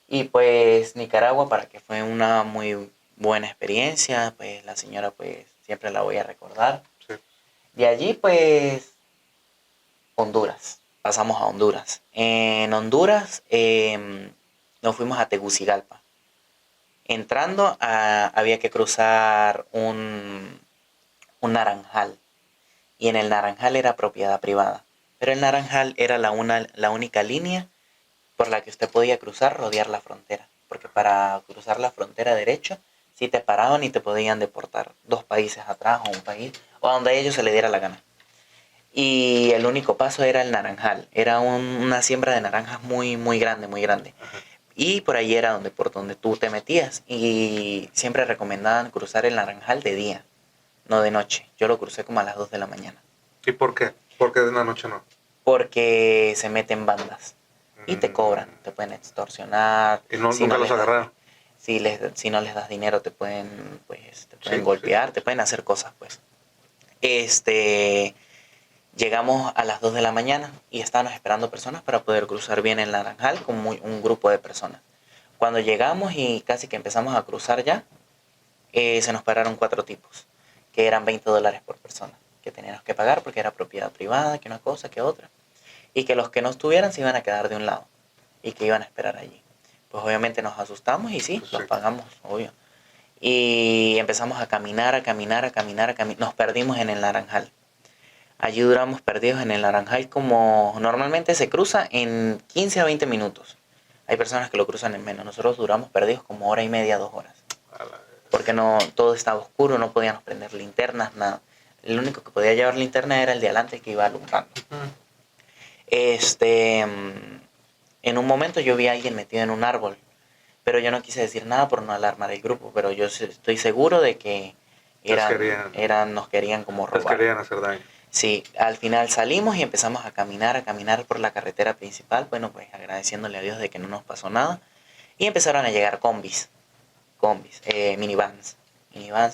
Y pues Nicaragua, para que fue una muy buena experiencia, pues la señora pues siempre la voy a recordar. Sí. De allí pues Honduras, pasamos a Honduras. En Honduras nos fuimos a Tegucigalpa. Entrando había que cruzar un naranjal y en el naranjal era propiedad privada, pero el naranjal era la única línea por la que usted podía cruzar, rodear la frontera. Porque para cruzar la frontera derecho, sí te paraban y te podían deportar 2 países atrás o un país, o a donde a ellos se le diera la gana. Y el único paso era el Naranjal. Era una siembra de naranjas muy, muy grande, muy grande. Y por ahí era por donde tú te metías. Y siempre recomendaban cruzar el Naranjal de día, no de noche. Yo lo crucé como a las 2 de la mañana. ¿Y por qué? ¿Por qué de la noche no? Porque se meten bandas y te cobran, te pueden extorsionar. ¿Y nunca los agarraron? Si no les das dinero te pueden Sí, golpear, sí. te pueden hacer cosas, pues. Llegamos a las 2 de la mañana y estábamos esperando personas para poder cruzar bien el Naranjal con un grupo de personas. Cuando llegamos y casi que empezamos a cruzar ya, se nos pararon 4 tipos, que eran $20 por persona, que teníamos que pagar porque era propiedad privada, que una cosa, que otra. Y que los que no estuvieran se iban a quedar de un lado y que iban a esperar allí. Pues obviamente nos asustamos y sí, Pues los sí. pagamos, obvio. Y empezamos a caminar. Nos perdimos en el Naranjal. Allí duramos perdidos en el Naranjal como normalmente se cruza en 15 a 20 minutos. Hay personas que lo cruzan en menos. Nosotros duramos perdidos como 1:30, 2 horas. Porque no, todo estaba oscuro, no podíamos prender linternas, nada. El único que podía llevar linterna era el de adelante que iba alumbrando. En un momento yo vi a alguien metido en un árbol, pero yo no quise decir nada por no alarmar el grupo, pero yo estoy seguro de que nos querían como Les robar. querían hacer daño. Sí, al final salimos y empezamos a caminar por la carretera principal, bueno, pues agradeciéndole a Dios de que no nos pasó nada, y empezaron a llegar minivans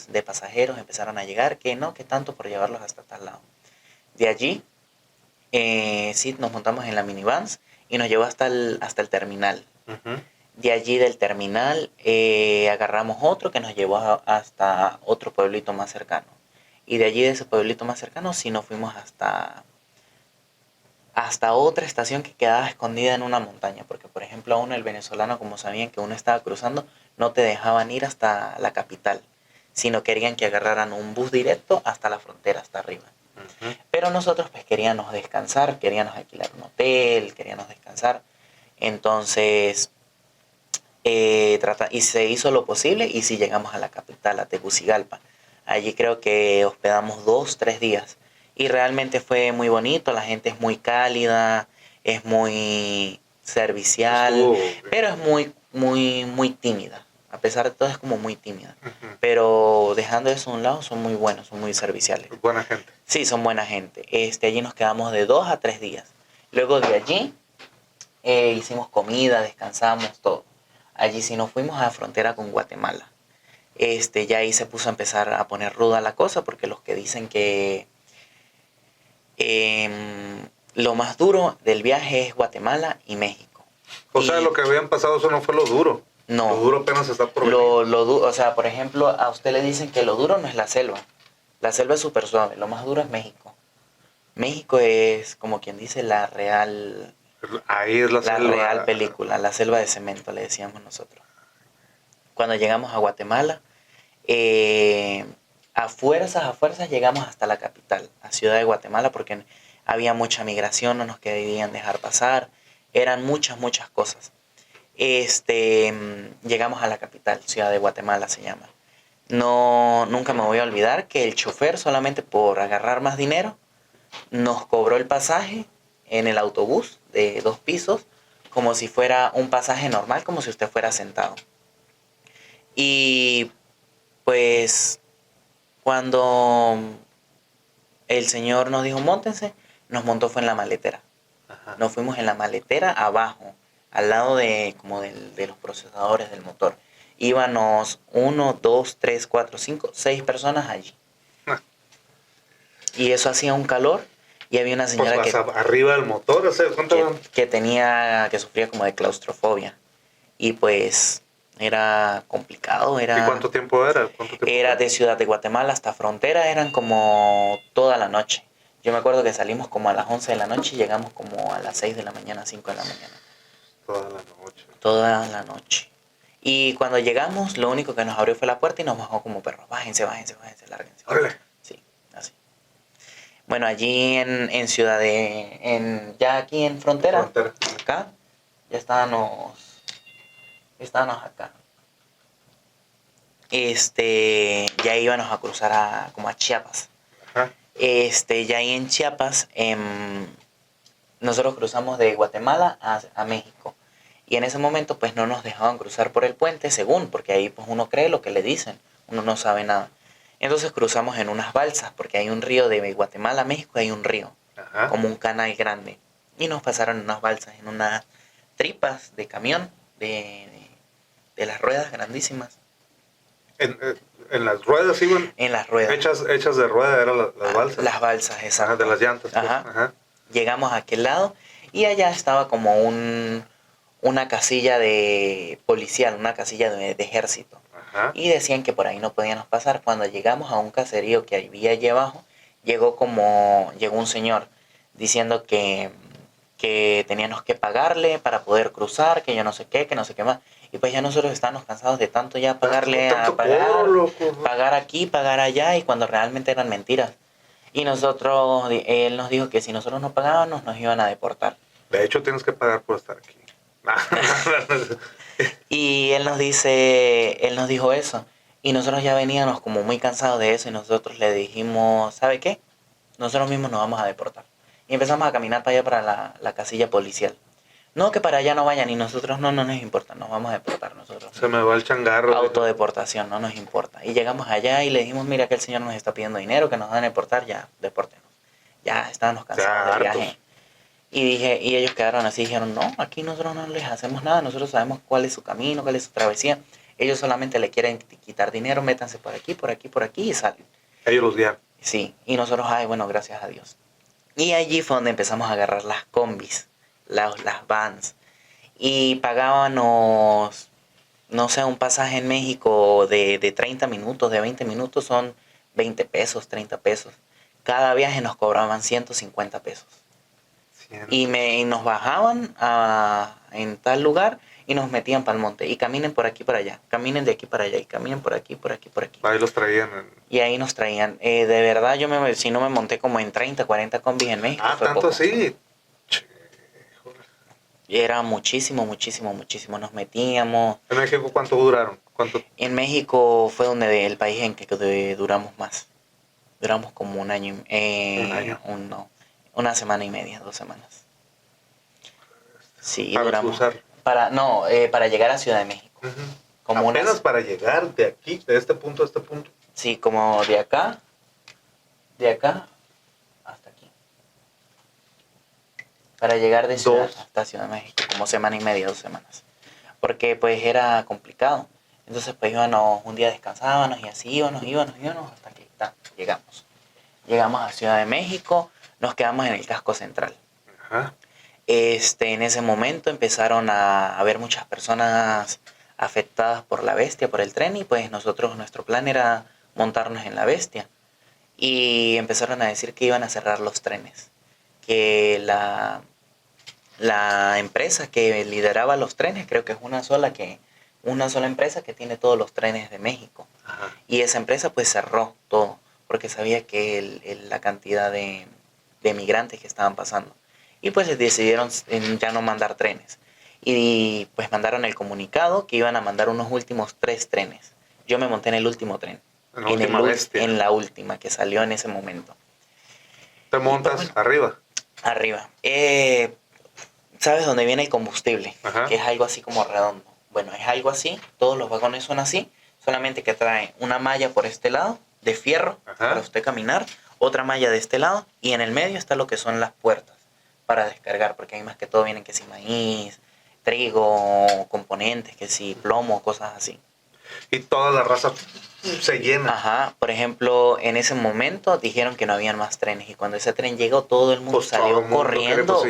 de pasajeros empezaron a llegar, que tanto por llevarlos hasta tal lado. De allí, sí, nos montamos en la minivans y nos llevó hasta el terminal. Uh-huh. De allí del terminal agarramos otro que nos llevó hasta otro pueblito más cercano. Y de allí de ese pueblito más cercano sí nos fuimos hasta otra estación que quedaba escondida en una montaña. Porque, por ejemplo, a uno, el venezolano, como sabían que uno estaba cruzando, no te dejaban ir hasta la capital, sino querían que agarraran un bus directo hasta la frontera, hasta arriba. Uh-huh. Pero nosotros pues queríamos descansar, queríamos alquilar un hotel, queríamos descansar. Entonces, y se hizo lo posible y sí llegamos a la capital, a Tegucigalpa. Allí creo que hospedamos 2-3 días y realmente fue muy bonito, la gente es muy cálida, es muy servicial, pero es muy, muy, muy tímida. A pesar de todo es como muy tímida. Uh-huh. Pero dejando eso a un lado, son muy buenos, son muy serviciales. Buena gente. Sí, son buena gente. Allí nos quedamos de 2 a 3 días. Luego de allí hicimos comida, descansamos, todo. Allí sí nos fuimos a la frontera con Guatemala. Ya ahí se puso a empezar a poner ruda la cosa, porque los que dicen que lo más duro del viaje es Guatemala y México. O sea, lo que habían pasado, eso no fue lo duro. No. Lo duro apenas está por venir. O sea, por ejemplo, a usted le dicen que lo duro no es la selva. La selva es súper suave. Lo más duro es México. México es, como quien dice, la real... Ahí es la selva. La real película, la selva de cemento, le decíamos nosotros. Cuando llegamos a Guatemala, a fuerzas llegamos hasta la capital, a Ciudad de Guatemala, porque había mucha migración, no nos querían dejar pasar, eran muchas cosas. Llegamos a la capital, Ciudad de Guatemala se llama. Nunca me voy a olvidar que el chofer, solamente por agarrar más dinero, nos cobró el pasaje en el autobús de 2 pisos, como si fuera un pasaje normal, como si usted fuera sentado. Y pues cuando el señor nos dijo móntense, nos montó fue en la maletera. Ajá. Nos fuimos en la maletera abajo, al lado de los procesadores del motor. Íbamos 1, 2, 3, 4, 5, 6 personas allí. Y eso hacía un calor. Y había una señora pues arriba del motor, o sea, que sufría como de claustrofobia. Y pues era complicado. ¿Y cuánto tiempo era? Era de Ciudad de Guatemala hasta frontera, eran como toda la noche. Yo me acuerdo que salimos como a las 11 de la noche y llegamos como a las 6 de la mañana, 5 de la mañana. Toda la noche. Y cuando llegamos, lo único que nos abrió fue la puerta y nos bajó como perros. Bájense, lárguense. ¡Órale! Sí, así. Bueno, allí en Ciudad ya aquí en frontera, acá, estábamos acá. Ya íbamos a cruzar como a Chiapas. Ajá. Ya ahí en Chiapas, nosotros cruzamos de Guatemala a México. Y en ese momento pues no nos dejaban cruzar por el puente, según, porque ahí pues uno cree lo que le dicen, uno no sabe nada. Entonces cruzamos en unas balsas, porque hay un río de Guatemala a México, hay un río, Ajá. como un canal grande. Y nos pasaron en unas balsas, en unas tripas de camión, de las ruedas grandísimas. En las ruedas iban En las ruedas. hechas de rueda, eran las balsas. Las balsas, exacto. Ajá, de las llantas. Pues. Ajá. Ajá. Llegamos a aquel lado y allá estaba como una casilla de policial, una casilla de ejército. Ajá. Y decían que por ahí no podíamos pasar. Cuando llegamos a un caserío que había allí abajo, llegó un señor diciendo que teníamos que pagarle para poder cruzar, que yo no sé qué, que no sé qué más. Y pues ya nosotros estábamos cansados de tanto ya pagarle, Tanto pagar, cobro, loco. pagar aquí, pagar allá, y cuando realmente eran mentiras. Y él nos dijo que si nosotros no pagábamos nos iban a deportar. De hecho, tienes que pagar por estar aquí. Y él nos dijo eso. Y nosotros ya veníamos como muy cansados de eso y nosotros le dijimos, ¿sabe qué? Nosotros mismos nos vamos a deportar. Y empezamos a caminar para allá, para la casilla policial. No, que para allá no vayan, y nosotros no nos importa, nos vamos a deportar nosotros. Se me va el changarro. Autodeportación, no nos importa. Y llegamos allá y le dijimos, mira que el señor nos está pidiendo dinero, que nos van a deportar, ya, deportenos. Ya estábamos cansados del viaje. Y ellos quedaron así, dijeron, no, aquí nosotros no les hacemos nada, nosotros sabemos cuál es su camino, cuál es su travesía. Ellos solamente le quieren quitar dinero, métanse por aquí, por aquí, por aquí y salen. Ellos los guían. Sí, y nosotros, ay, bueno, gracias a Dios. Y allí fue donde empezamos a agarrar las combis, las vans. Y pagábamos, no sé, un pasaje en México de 30 minutos, de 20 minutos, son 20 pesos, 30 pesos. Cada viaje nos cobraban 150 pesos. Y nos bajaban en tal lugar y nos metían para el monte. Y caminen por aquí para allá, caminen de aquí para allá y caminen por aquí, por aquí, por aquí. Ahí los traían. Y ahí nos traían. De verdad, si no me monté como en 30, 40 combis en México. Ah, tanto así. Y era muchísimo, muchísimo, muchísimo. Nos metíamos. ¿En México cuánto duraron? En México fue el país en que duramos más. Duramos como un año. ¿Un año? Una semana y media, 2 semanas. Sí, para duramos. cruzar. Para llegar a Ciudad de México. Uh-huh. Como apenas para llegar de aquí, de este punto a este punto. Sí, como de acá hasta aquí. Para llegar de Ciudad hasta Ciudad de México, como semana y media, 2 semanas. Porque pues era complicado. Entonces pues un día descansábamos y así íbamos hasta que llegamos. Llegamos a Ciudad de México, nos quedamos en el casco central. Ajá. En ese momento empezaron a haber muchas personas afectadas por la bestia, por el tren, y pues nuestro plan era montarnos en la bestia. Y empezaron a decir que iban a cerrar los trenes, que la empresa que lideraba los trenes, creo que es una sola empresa que tiene todos los trenes de México. Ajá. Y esa empresa pues cerró todo, porque sabía que la cantidad de migrantes que estaban pasando. Y pues decidieron ya no mandar trenes. Y pues mandaron el comunicado que iban a mandar unos últimos 3 trenes. Yo me monté en el último tren. En la última que salió en ese momento. ¿Te montas pues, arriba? Arriba. ¿Sabes dónde viene el combustible? Ajá. Que es algo así como redondo. Bueno, es algo así. Todos los vagones son así. Solamente que trae una malla por este lado de fierro. Ajá. Para usted caminar. Otra malla de este lado. Y en el medio está lo que son las puertas para descargar. Porque ahí más que todo vienen que si maíz, trigo, componentes, que si plomo, cosas así. Y toda la raza se llena. Ajá, por ejemplo, en ese momento dijeron que no habían más trenes y cuando ese tren llegó todo el mundo salió corriendo.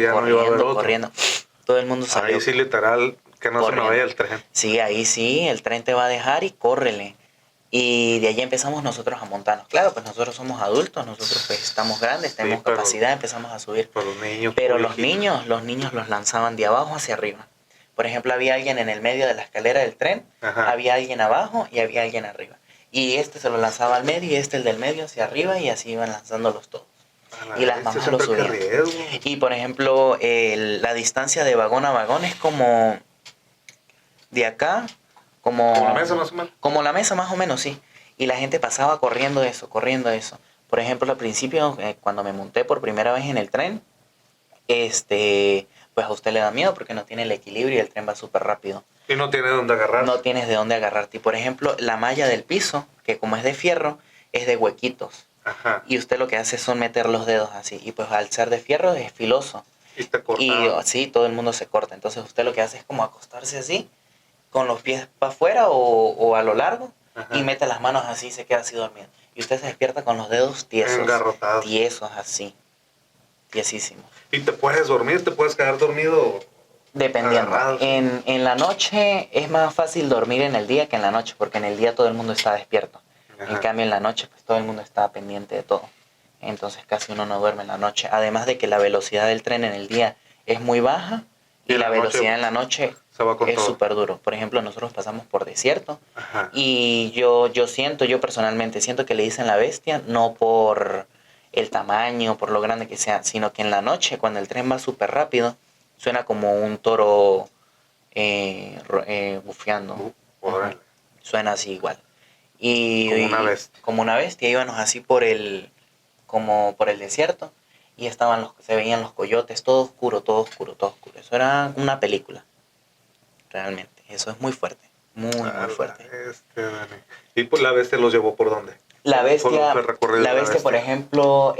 Todo el mundo salió. Ahí sí literal, que no corriendo. Se me vaya el tren. Sí, ahí sí, el tren te va a dejar y córrele. Y de allí empezamos nosotros a montarnos. Claro, pues nosotros somos adultos, nosotros pues estamos grandes, tenemos capacidad, empezamos a subir. Pero los niños los lanzaban de abajo hacia arriba. Por ejemplo, había alguien en el medio de la escalera del tren, ajá, había alguien abajo y había alguien arriba. Y se lo lanzaba al medio y el del medio hacia arriba y así iban lanzándolos todos. Y las mamás lo subían. Y por ejemplo, la distancia de vagón a vagón es como de acá, como ¿Como la mesa más o menos? como la mesa más o menos, sí. Y la gente pasaba corriendo eso, corriendo eso. Por ejemplo, al principio, cuando me monté por primera vez en el tren, pues a usted le da miedo porque no tiene el equilibrio y el tren va súper rápido. Y no tiene dónde agarrar. No tienes de dónde agarrarte. Y por ejemplo, la malla del piso, que como es de fierro, es de huequitos. Ajá. Y usted lo que hace son meter los dedos así. Y pues al ser de fierro es filoso. Y te cortaba. Y así todo el mundo se corta. Entonces usted lo que hace es como acostarse así, con los pies para afuera o a lo largo. Ajá. Y mete las manos así y se queda así dormido. Y usted se despierta con los dedos tiesos. Engarrotados. Tiesos así. Tiesísimos. Y te puedes dormir, te puedes quedar dormido. Dependiendo. Agarrados. En la noche es más fácil dormir en el día que en la noche, porque en el día todo el mundo está despierto. Ajá. En cambio en la noche pues todo el mundo está pendiente de todo. Entonces casi uno no duerme en la noche. Además de que la velocidad del tren en el día es muy baja y en la la noche velocidad en la noche se va con es todo. súper duro. Por ejemplo, nosotros pasamos por desierto Ajá. y yo personalmente siento que le dicen la bestia, no por el tamaño, por lo grande que sea, sino que en la noche, cuando el tren va súper rápido, suena como un toro bufeando. Órale. Suena así igual. Y, Como una bestia. Como una bestia, íbamos así como por el desierto y se veían los coyotes, todo oscuro, todo oscuro, todo oscuro. Eso era una película, realmente. Eso es muy fuerte, muy fuerte. Dani. Y pues la bestia los llevó por dónde. La bestia, Fue el recorrido de la bestia, por ejemplo,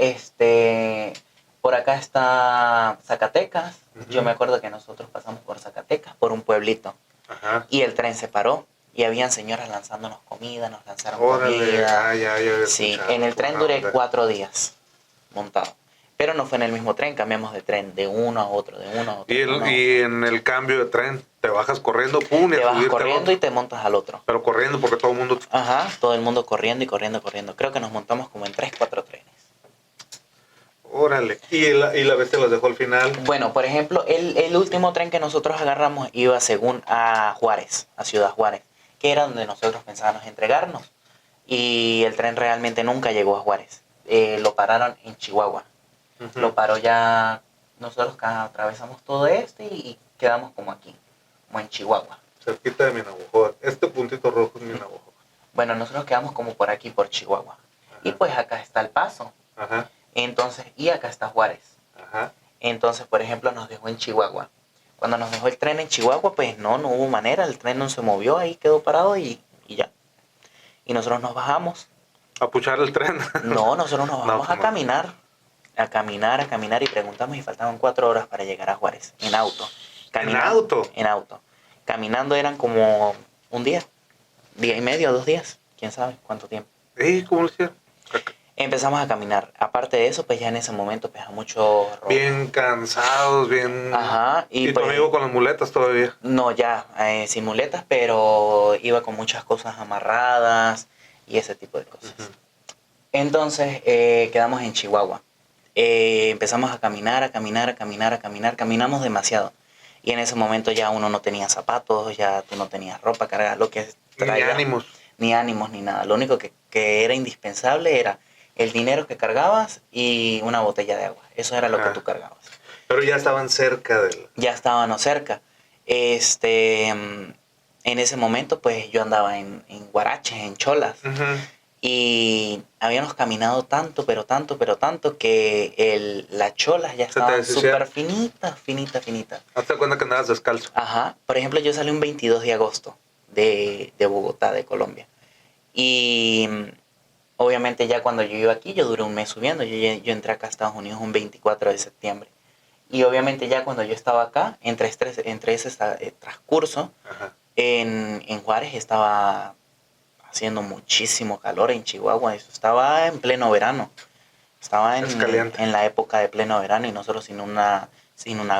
por acá está Zacatecas. Ujú. Yo me acuerdo que nosotros pasamos por Zacatecas, por un pueblito, Ajá. y el tren se paró y habían señoras lanzándonos comida, nos lanzaron Órale, comida. ya había Sí, escuchado. en el tren Buena duré onda. 4 días montado. Pero no fue en el mismo tren, cambiamos de tren de uno a otro, de uno a otro. Y, de uno a otro. y en el cambio de tren, te bajas corriendo, pum, y Te a vas subirte al corriendo otro. y te montas al otro. Pero corriendo porque todo el mundo... Ajá, todo el mundo corriendo y corriendo, corriendo. Creo que nos montamos como en 3, 4 trenes. Órale. Y la bestia los dejó al final. Bueno, por ejemplo, el último tren que nosotros agarramos iba según a Juárez, a Ciudad Juárez, que era donde nosotros pensábamos entregarnos. Y el tren realmente nunca llegó a Juárez. Lo pararon en Chihuahua. Ujú. Lo paró ya, nosotros atravesamos todo y quedamos como aquí, como en Chihuahua. Cerquita de mi Navajo. Este puntito rojo es mi Navajo. Bueno, nosotros quedamos como por aquí, por Chihuahua. Y pues acá está El Paso. Ajá, Entonces, y acá está Juárez. ajá. Entonces, por ejemplo, nos dejó en Chihuahua. Cuando nos dejó el tren en Chihuahua, pues no hubo manera, el tren no se movió, ahí quedó parado y ya. Y nosotros nos bajamos. A puchar el tren. No, nosotros nos No, bajamos pues a caminar y preguntamos y faltaban 4 horas para llegar a Juárez, en auto. ¿En auto? En auto. Caminando eran como un día y medio, 2 días, quién sabe cuánto tiempo. ¿Cómo lo hicieron? Empezamos a caminar. Aparte de eso, pues ya en ese momento pues a mucho robo. Bien cansados, bien... Ajá. Y tu pues, amigo con las muletas todavía. no, ya, sin muletas, pero iba con muchas cosas amarradas y ese tipo de cosas. Ujú. Entonces quedamos en Chihuahua. Empezamos a caminar, caminamos demasiado. Y en ese momento ya uno no tenía zapatos, ya tú no tenías ropa cargada, lo que Ni traía, ánimos. ni ánimos, ni nada. Lo único que era indispensable era el dinero que cargabas y una botella de agua. Eso era lo que tú cargabas. Pero ya estaban cerca del... Ya estábamos cerca. En ese momento, pues yo andaba en guaraches, en cholas. Ujú. Y habíamos caminado tanto, que las cholas ya Se te estaban deshicieron. súper finitas. Hazte cuenta que andabas descalzo. Ajá. Por ejemplo, yo salí un 22 de agosto de Bogotá, de Colombia. Y obviamente ya cuando yo iba aquí, yo duré un mes subiendo. Yo entré acá a Estados Unidos un 24 de septiembre. Y obviamente ya cuando yo estaba acá, entre ese transcurso, Ajá. en Juárez estaba haciendo muchísimo calor, en Chihuahua. Eso estaba en pleno verano. Estaba Es caliente. en la época de pleno verano y nosotros sin una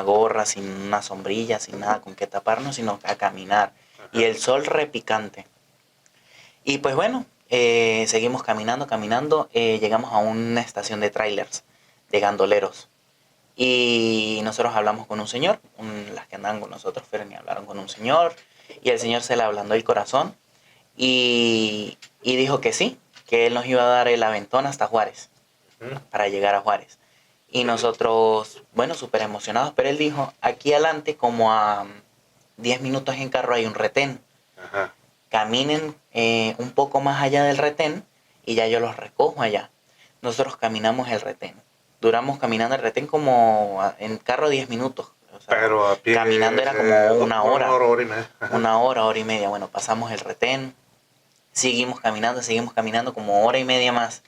gorra, sin una sombrilla, sin nada con que taparnos, sino a caminar. Ajá. Y el sol repicante. Y pues bueno, seguimos caminando, llegamos a una estación de trailers, de gandoleros. Y nosotros hablamos con un señor, las que andaban con nosotros fueron y hablaron con un señor, y el señor se le ablandó el corazón y dijo que sí, que él nos iba a dar el aventón hasta Juárez, Ujú. para llegar a Juárez. Y nosotros, bueno, súper emocionados, pero él dijo, aquí adelante, como a 10 minutos en carro hay un retén. Ajá. Caminen un poco más allá del retén y ya yo los recojo allá. Nosotros caminamos el retén. Duramos caminando el retén como en carro 10 minutos. O sea, Pero a pie. caminando era como una hora. Hora y media. Ajá. Una hora y media. Bueno, pasamos el retén. Seguimos caminando como hora y media más.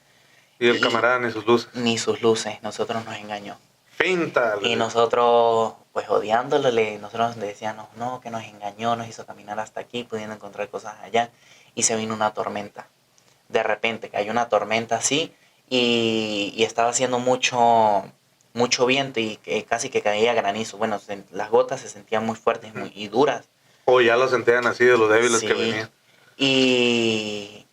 Y el camarada ni sus luces. Ni sus luces. Nosotros nos engañó. Finta. Y nosotros, pues odiándolo, nosotros decíamos, no, que nos engañó, nos hizo caminar hasta aquí, pudiendo encontrar cosas allá. Y se vino una tormenta. De repente cayó una tormenta así y estaba haciendo mucho viento y casi que caía granizo. Bueno, las gotas se sentían muy fuertes y duras. O ya lo sentían así de los débiles Sí. que venían. Y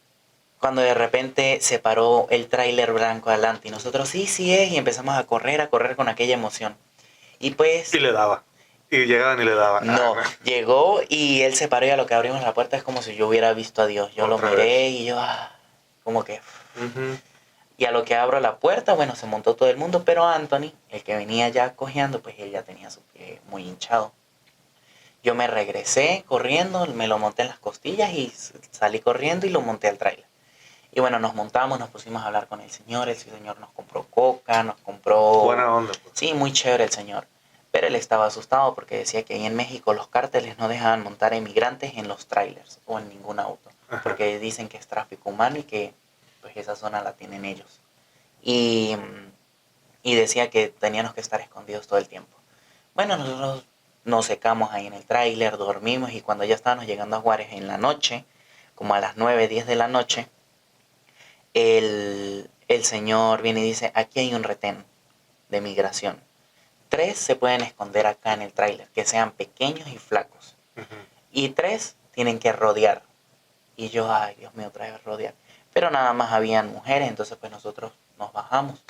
cuando de repente se paró el tráiler blanco adelante y nosotros sí es y empezamos a correr con aquella emoción. Y pues... Y le daba. Y llegaban y le daban. No, llegó y él se paró y a lo que abrimos la puerta es como si yo hubiera visto a Dios. Yo lo Otra miré vez. y yo, como que... Ujú. Y a lo que abro la puerta, bueno, se montó todo el mundo, pero Anthony, el que venía ya cojeando, pues él ya tenía su pie muy hinchado. Yo me regresé corriendo, me lo monté en las costillas y salí corriendo y lo monté al tráiler. Y bueno, nos montamos, nos pusimos a hablar con el señor nos compró coca, nos compró... Buena onda. Pues. Sí, muy chévere el señor. Pero él estaba asustado porque decía que ahí en México los cárteles no dejaban montar a inmigrantes en los trailers o en ningún auto. Ajá. Porque dicen que es tráfico humano y que pues esa zona la tienen ellos. Y decía que teníamos que estar escondidos todo el tiempo. Bueno, nosotros nos secamos ahí en el tráiler, dormimos y cuando ya estábamos llegando a Juárez en la noche, como a las 9, 10 de la noche, el señor viene y dice, aquí hay un retén de migración. 3 se pueden esconder acá en el tráiler, que sean pequeños y flacos. Ujú. Y 3 tienen que rodear. Y yo, ay, Dios mío, otra vez rodear. Pero nada más habían mujeres, entonces pues nosotros nos bajamos.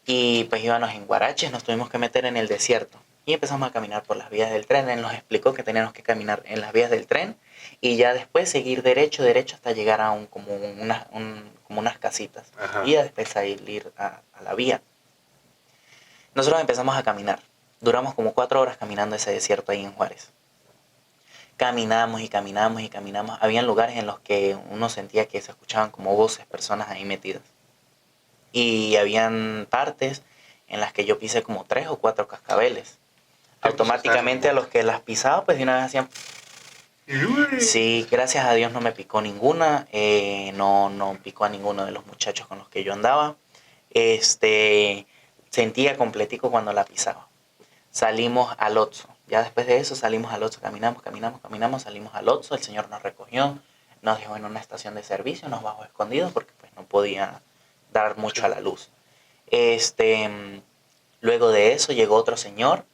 Y pues íbamos en guaraches, nos tuvimos que meter en el desierto. Y empezamos a caminar por las vías del tren. Él nos explicó que teníamos que caminar en las vías del tren y ya después seguir derecho hasta llegar a como unas casitas. Ajá. Y ya después ir a la vía. Nosotros empezamos a caminar. Duramos como 4 horas caminando ese desierto ahí en Juárez. Caminamos y caminamos y caminamos. Habían lugares en los que uno sentía que se escuchaban como voces, personas ahí metidas. Y habían partes en las que yo pisé como 3 o 4 cascabeles. Automáticamente a los que las pisaba, pues de una vez hacían... Sí, gracias a Dios no me picó ninguna. No picó a ninguno de los muchachos con los que yo andaba. Sentía completico cuando la pisaba. Salimos al Oxxo. Ya después de eso salimos al Oxxo, caminamos, salimos al Oxxo, el señor nos recogió, nos dejó en una estación de servicio, nos bajó escondidos porque pues no podía dar mucho a la luz. Luego de eso llegó otro señor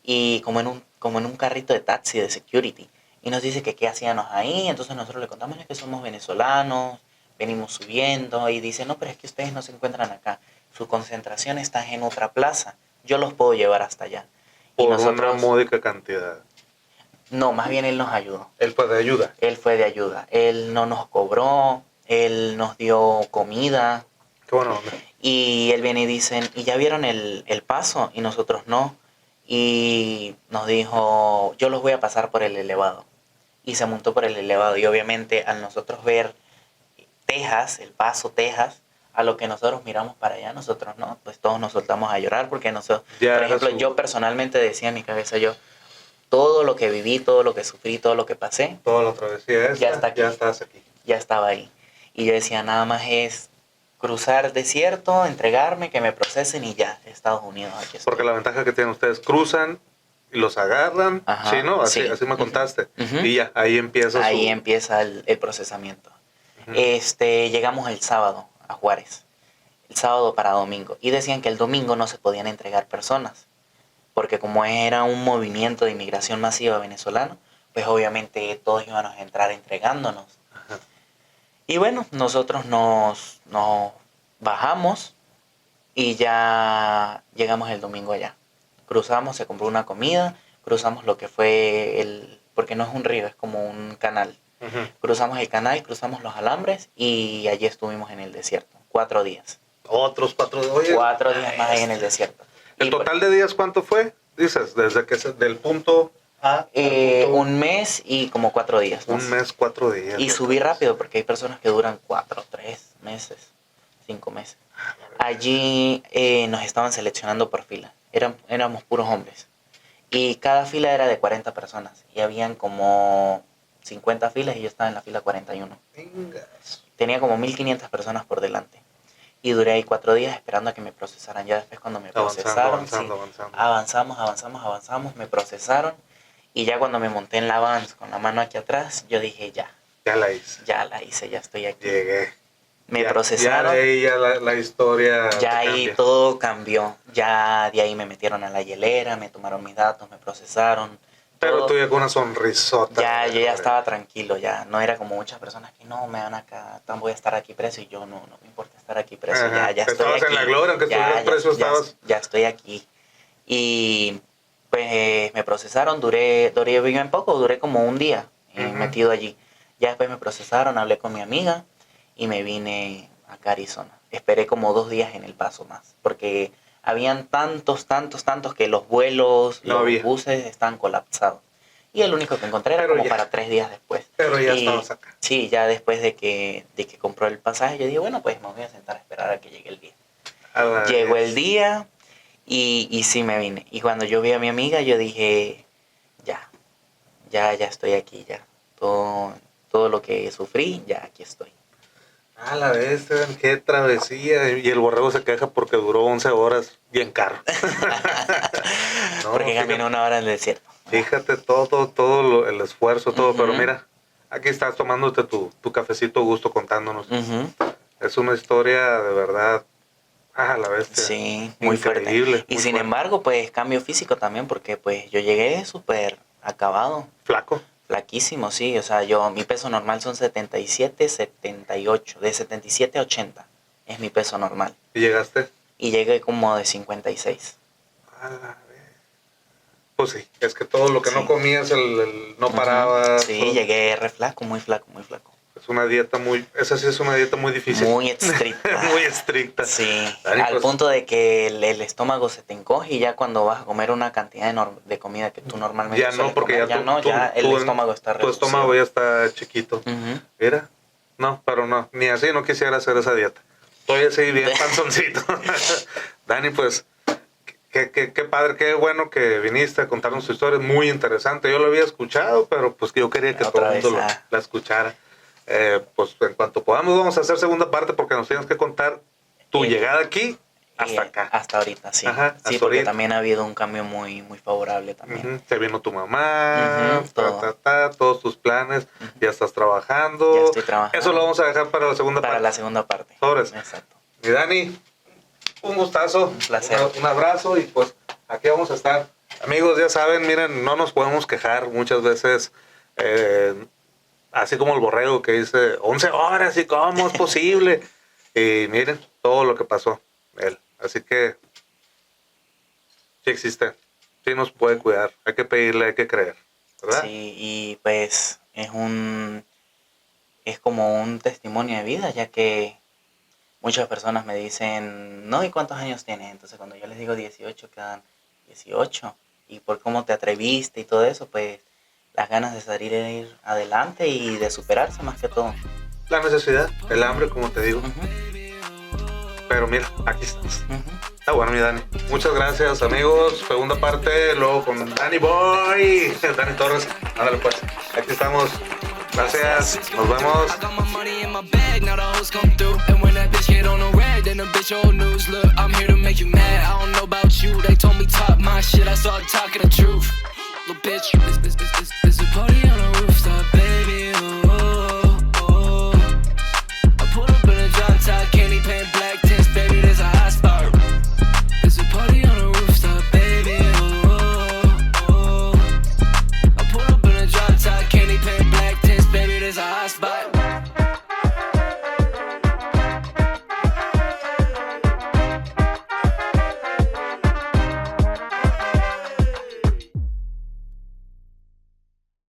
y como en un carrito de taxi de security y nos dice que qué hacíamos ahí. Entonces nosotros le contamos que somos venezolanos, venimos subiendo y dice, no, pero es que ustedes no se encuentran acá, su concentración está en otra plaza, yo los puedo llevar hasta allá. Por y nosotros, una módica cantidad. No, más bien él nos ayudó. Él fue de ayuda. Él fue de ayuda. Él no nos cobró, él nos dio comida. Qué buena onda. Y él viene y dicen, ¿y ya vieron el paso? Y nosotros no. Y nos dijo, yo los voy a pasar por el elevado. Y se montó por el elevado. Y obviamente al nosotros ver Texas, el paso Texas, a lo que nosotros miramos para allá, nosotros no, pues todos nos soltamos a llorar porque nosotros, Ya por ejemplo, yo personalmente decía en mi cabeza, todo lo que viví, todo lo que sufrí, todo lo que pasé, toda la travesía esa, ya está aquí. Ya estás aquí. Ya estaba ahí. Y yo decía, nada más es cruzar desierto, entregarme, que me procesen y ya, Estados Unidos, aquí estoy. Porque la ventaja que tienen ustedes, cruzan y los agarran. Ajá, Sí, ¿no? Así, sí. así me contaste. Ujú. Y ya, ahí empieza Ahí empieza el procesamiento. Ujú. Llegamos el sábado a Juárez. El sábado para domingo. Y decían que el domingo no se podían entregar personas. Porque como era un movimiento de inmigración masiva venezolano, pues obviamente todos íbamos a entrar entregándonos. Ajá. Y bueno, nosotros nos bajamos y ya llegamos el domingo allá. Cruzamos, se compró una comida, cruzamos lo que fue porque no es un río, es como un canal. Ujú. Cruzamos el canal, cruzamos los alambres y allí estuvimos en el desierto, 4 días. Otros 4 días. Oye, 4 días más ahí en el desierto. ¿el Y, total de días cuánto fue? Dices, desde que del punto A al punto... un mes y como 4 días. ¿no? Un mes, 4 días. Y subí rápido porque hay personas que duran 4, 3 meses, 5 meses. Allí nos estaban seleccionando por fila. Éramos puros hombres. Y cada fila era de 40 personas. Y habían como 50 filas y yo estaba en la fila 41. Vengas. Tenía como 1500 personas por delante. Y duré ahí 4 días esperando a que me procesaran. Ya después cuando me procesaron, avanzamos, me procesaron. Y ya cuando me monté en la van con la mano aquí atrás, yo dije ya la hice. Ya estoy aquí. Llegué. Me procesaron. Ya de ahí ya la historia. Ya ahí todo cambió. Ya de ahí me metieron a la hielera, me tomaron mis datos, me procesaron. Pero todo. tú ya con una sonrisota. Ya, yo ya estaba tranquilo, ya no era como muchas personas que no me van acá, voy a estar aquí preso y yo no me importa estar aquí preso, Ajá. ya estoy estabas aquí. En la gloria, aunque estuvieras preso, estabas. Ya estoy aquí. Y pues me procesaron, duré bien poco, duré como un día metido allí. Ya después me procesaron, hablé con mi amiga y me vine acá a Arizona. Esperé como 2 días en El Paso más, porque habían tantos que los vuelos, los buses estaban colapsados. Y el único que encontré era como para 3 días después. Pero ya estabas acá. Sí, ya después de que compró el pasaje, yo dije, bueno, pues me voy a sentar a esperar a que llegue el día. Llegó el día y sí me vine. Y cuando yo vi a mi amiga, yo dije, ya estoy aquí, ya. Todo lo que sufrí, ya aquí estoy. A la vez, qué travesía. Y el borrego se queja porque duró 11 horas bien carro. No, porque caminó 1 hora en el desierto. Fíjate todo el esfuerzo, todo. Pero mira, aquí estás tomándote tu cafecito a gusto contándonos. Es una historia de verdad, a la vez. Sí, muy increíble. Fuerte. Y sin embargo, pues cambio físico también, porque pues yo llegué súper acabado. Flaco. Flaquísimo, sí. O sea, mi peso normal son 77, 78. De 77 a 80 es mi peso normal. ¿Y llegaste? Y llegué como de 56. A la vez. Pues sí, es que todo lo que no comías, no paraba. Sí, todo. Llegué re flaco, muy flaco. Es una dieta esa sí es una dieta muy difícil. Muy estricta. Muy estricta. Sí, Dani, al punto de que el estómago se te encoge y ya cuando vas a comer una cantidad de comida que tú normalmente ya no, porque comer, el estómago está reducido. Tu estómago ya está chiquito. Mira, no, pero no, ni así no quisiera hacer esa dieta. Estoy así bien panzoncito. Dani, pues, qué padre, qué bueno que viniste a contarnos tu historia, muy interesante. Yo lo había escuchado, pero pues yo quería que todo el mundo la escuchara. Pues en cuanto podamos vamos a hacer segunda parte porque nos tienes que contar tu llegada aquí hasta acá. Hasta ahorita, sí. Ajá, sí, porque ahorita también ha habido un cambio muy, muy favorable también. Se vino tu mamá, todos tus planes, ya estás trabajando. Ya estoy trabajando. Eso lo vamos a dejar para la segunda parte. Para la segunda parte. Sobres. Exacto. Y Dani, un gustazo. Un placer. Un abrazo y pues aquí vamos a estar. Amigos, ya saben, miren, no nos podemos quejar muchas veces. Así como el borrego que dice 11 horas y cómo es posible. Y miren todo lo que pasó él. Así que sí existe. Sí nos puede cuidar. Hay que pedirle, hay que creer. ¿Verdad? Sí, y pues es como un testimonio de vida, ya que muchas personas me dicen, no, ¿y cuántos años tienes? Entonces cuando yo les digo 18, quedan 18. Y por cómo te atreviste y todo eso, pues las ganas de salir adelante y de superarse más que todo. La necesidad, el hambre, como te digo. Pero mira, aquí estamos. Está bueno, mi Dani. Muchas gracias, amigos. Segunda parte, luego con Dani Boy. Dani Torres. Ándale pues. Aquí estamos. Gracias. Nos vemos. Then the bitch old news, look, I'm here to make you mad. I don't know about you, they told me talk my shit, I started talking the truth.